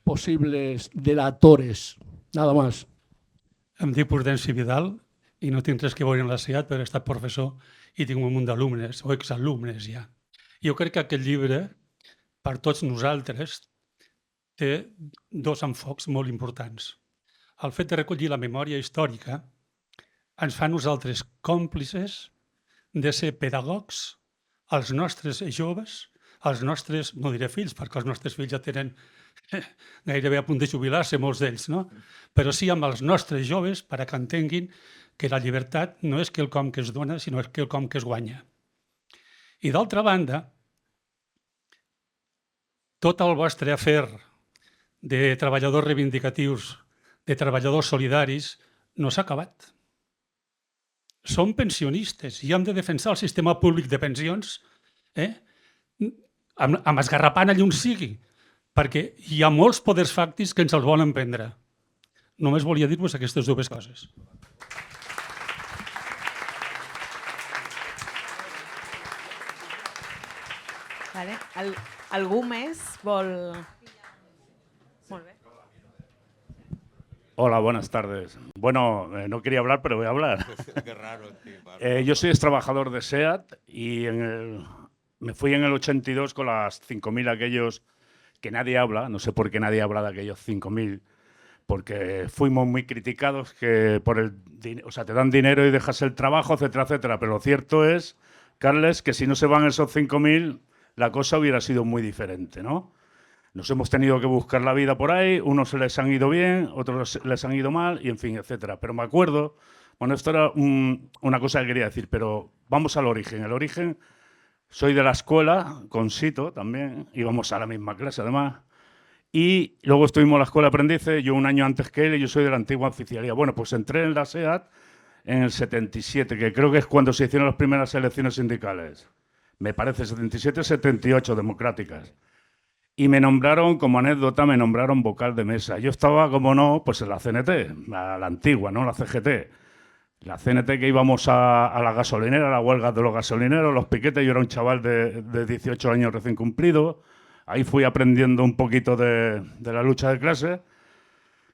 possibles delatores, nada más. Em dic Prudenci Vidal i no tinc res que veure en la SEAT, però he estat professor i tinc un munt d'alumnes, o exalumnes ja. Jo crec que aquest llibre, per tots nosaltres, té 2 enfocs molt importants. El fet de recollir la memòria històrica ens fa nosaltres còmplices de ser pedagogs als nostres joves, als nostres, no diré fills, perquè els nostres fills ja tenen gairebé a punt de jubilar-se, molts d'ells, no? Però sí amb els nostres joves perquè entenguin que la llibertat no és quelcom que es dona, sinó és quelcom que es guanya. I d'altra banda, tot el vostre afer de treballadors reivindicatius, de treballadors solidaris, no s'ha acabat. Som pensionistes i hem de defensar el sistema públic de pensions amb esgarrapant allà on sigui, perquè hi ha molts poders fàctics que ens els volen prendre. Només volia dir-vos aquestes 2 coses. Vale. Algú més vol...? Molt bé. Hola, buenas tardes. Bueno, no quería hablar, pero voy a hablar. Qué raro, tío. Yo soy trabajador de SEAT y me fui en el 82 con las 5.000 aquellos que nadie habla, no sé por qué nadie habla de aquellos 5.000, porque fuimos muy criticados que o sea, te dan dinero y dejas el trabajo, etcétera, etcétera. Pero lo cierto es, Carles, que si no se van esos 5.000, la cosa hubiera sido muy diferente, ¿no? Nos hemos tenido que buscar la vida por ahí, unos se les han ido bien, otros les han ido mal, y en fin, etcétera. Pero me acuerdo, bueno, esto era una cosa que quería decir, pero vamos al origen. El origen, soy de la escuela, con Sito también, íbamos a la misma clase además, y luego estuvimos en la escuela de aprendices, yo un año antes que él, y yo soy de la antigua oficialía. Bueno, pues entré en la SEAT en el 77, que creo que es cuando se hicieron las primeras elecciones sindicales. Me parece 77, 78 democráticas. Y me nombraron, como anécdota, me nombraron vocal de mesa. Yo estaba, como no, pues en la CNT, la antigua, ¿no? La CGT. La CNT que íbamos a la gasolinera, a la huelga de los gasolineros, los piquetes. Yo era un chaval de 18 años recién cumplido. Ahí fui aprendiendo un poquito de la lucha de clase,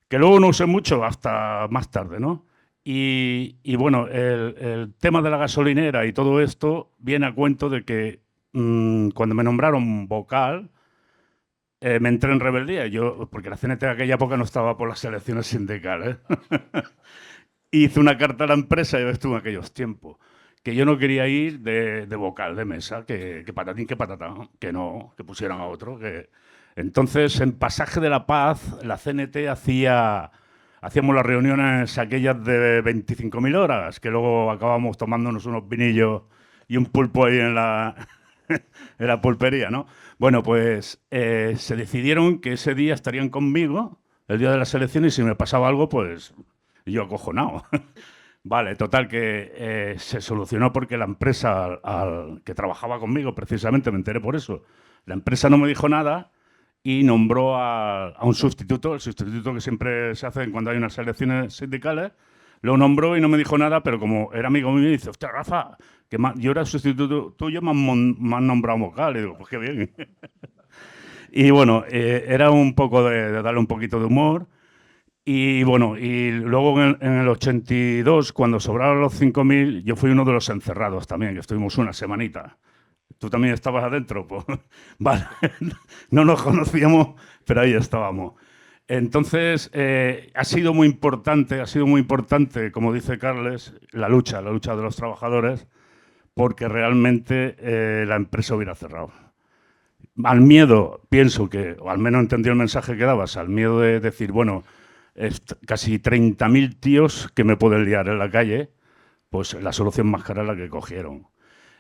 que luego no usé mucho hasta más tarde, ¿no? Y bueno, el tema de la gasolinera y todo esto viene a cuento de que cuando me nombraron vocal, me entré en rebeldía, porque la CNT en aquella época no estaba por las elecciones sindicales. Hice una carta a la empresa, y estuve en aquellos tiempos, que yo no quería ir de vocal de mesa, que patatín, que patatán, que no, que pusieran a otro. Entonces, en Pasaje de la Paz, la CNT hacíamos las reuniones aquellas de 25.000 horas, que luego acabábamos tomándonos unos vinillos y un pulpo ahí en la pulpería, ¿no? Bueno, pues se decidieron que ese día estarían conmigo, el día de las elecciones, y si me pasaba algo, pues yo acojonado. Vale, total, que se solucionó porque la empresa que trabajaba conmigo, precisamente, me enteré por eso, la empresa no me dijo nada y nombró a un sustituto, el sustituto que siempre se hace cuando hay unas elecciones sindicales, lo nombró y no me dijo nada, pero como era amigo mío, dice, hostia, Rafa, que yo era el sustituto tuyo, me han nombrado vocal. Y digo, pues qué bien. Y bueno, era un poco de darle un poquito de humor. Y bueno, y luego en el 82, cuando sobraron los 5.000, yo fui uno de los encerrados también, que estuvimos una semanita. ¿Tú también estabas adentro? Pues, vale, no nos conocíamos, pero ahí estábamos. Entonces, ha sido muy importante, como dice Carles, la lucha de los trabajadores, porque realmente la empresa hubiera cerrado. Al miedo, pienso que, o al menos entendí el mensaje que dabas, al miedo de decir, bueno, casi 30.000 tíos que me pueden liar en la calle, pues la solución más cara es la que cogieron.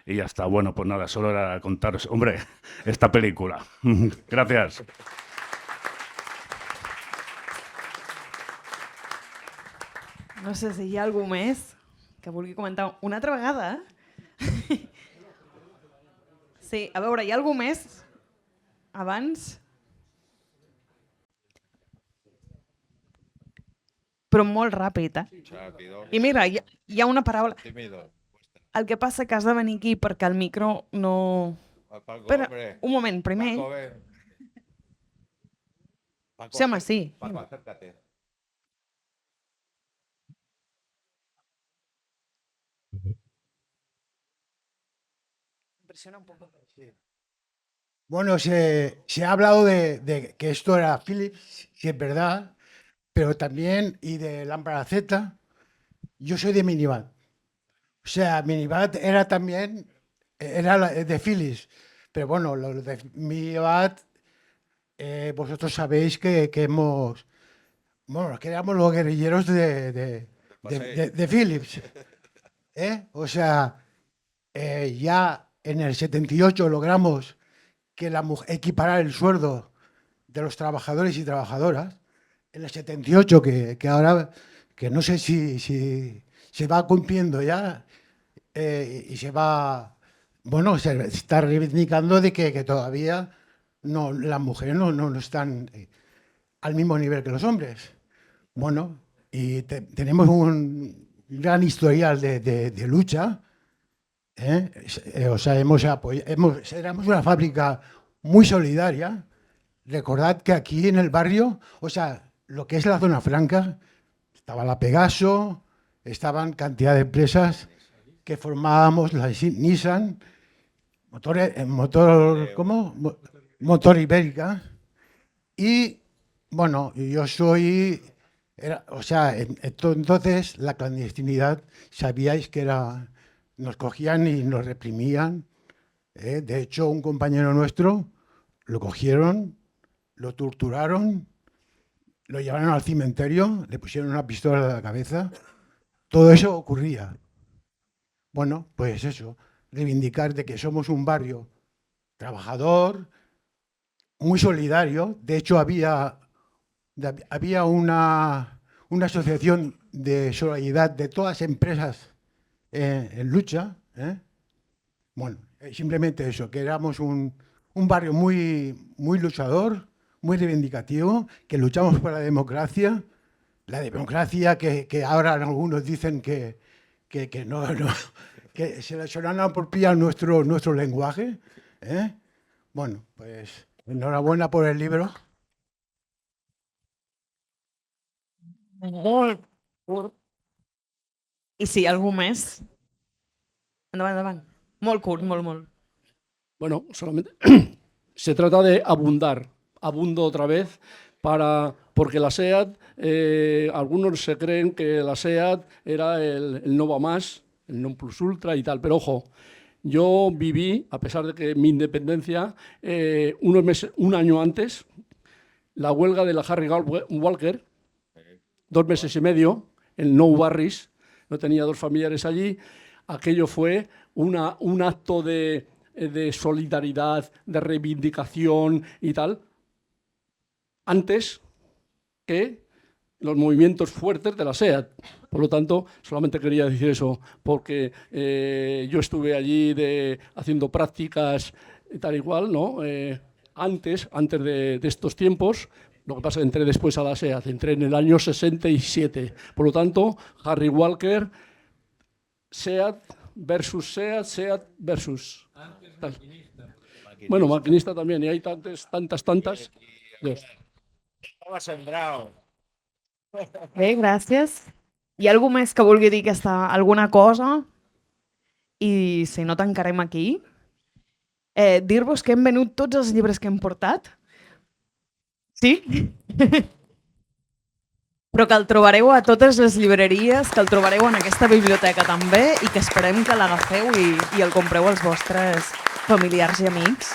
Y ya está. Bueno, pues nada, solo era contaros, hombre, esta película. Gracias. No sé si hi ha algú més que vulgui comentar una altra vegada. Sí, a veure, hi ha algú més abans? Però molt ràpid, eh? I mira, hi ha una paraula. El que passa que has de venir aquí perquè el micro no... Espera, un moment, primer. Sí, home, sí. Paco, acércate. Impresiona un poco. Bueno, se ha hablado de que esto era Philips, sí es verdad, pero también, y de lámpara Z, yo soy de Minibat. O sea, Minibat era también, era de Philips, pero bueno, los de Minibat, vosotros sabéis que hemos, bueno, que éramos los guerrilleros de Philips. O sea, ya en el 78 logramos que equiparar el sueldo de los trabajadores y trabajadoras. En el 78, que ahora, que no sé si se va cumpliendo ya, y se va, bueno, se está reivindicando de que todavía no, las mujeres no están al mismo nivel que los hombres. Bueno, y tenemos un gran historial de lucha. O sea, éramos una fábrica muy solidaria. Recordad que aquí en el barrio, o sea, lo que es la zona franca, estaba la Pegaso, estaban cantidad de empresas que formábamos, la Nissan, Motor Ibérica. Y bueno, yo soy, o sea, entonces la clandestinidad, sabíais que era, nos cogían y nos reprimían. De hecho, un compañero nuestro lo cogieron, lo torturaron, lo llevaron al cementerio, le pusieron una pistola en la cabeza. Todo eso ocurría. Bueno, pues eso, reivindicar de que somos un barrio trabajador, muy solidario. De hecho, había una asociación de solidaridad de todas las empresas en lucha. Bueno, simplemente eso, que éramos un barrio muy luchador, muy reivindicativo, que luchamos por la democracia que ahora algunos dicen que no, que se les han apropiado nuestro lenguaje. Bueno, pues enhorabuena por el libro. Molt curt. I sí, algú més? Endavant, endavant. Molt curt, molt. Bueno, solamente se trata de abundar abundo otra vez porque la SEAT, algunos se creen que la SEAT era el Nova Más, el non plus ultra y tal, pero ojo, yo viví, a pesar de que mi independencia, un año antes, la huelga de la Harry Walker, 2 meses y medio, en Nou Barris, no tenía 2 familiares allí, aquello fue un acto de solidaridad, de reivindicación y tal, antes que los movimientos fuertes de la SEAT. Por lo tanto, solamente quería decir eso, porque yo estuve allí haciendo prácticas y tal igual, ¿no? Antes de estos tiempos. Lo que pasa es que entré después a la SEAT, entré en el año 67. Por lo tanto, Harry Walker, SEAT versus SEAT, SEAT versus... Tal. Bueno, maquinista también, y hay tantas... Estava sembrado. Bé, gràcies. Hi ha algú més que vulgui dir alguna cosa? I si no, tancarem aquí. Dir-vos que hem venut tots els llibres que hem portat. Sí? Però que el trobareu a totes les llibreries, que el trobareu en aquesta biblioteca també i que esperem que l'agafeu i el compreu als vostres familiars i amics.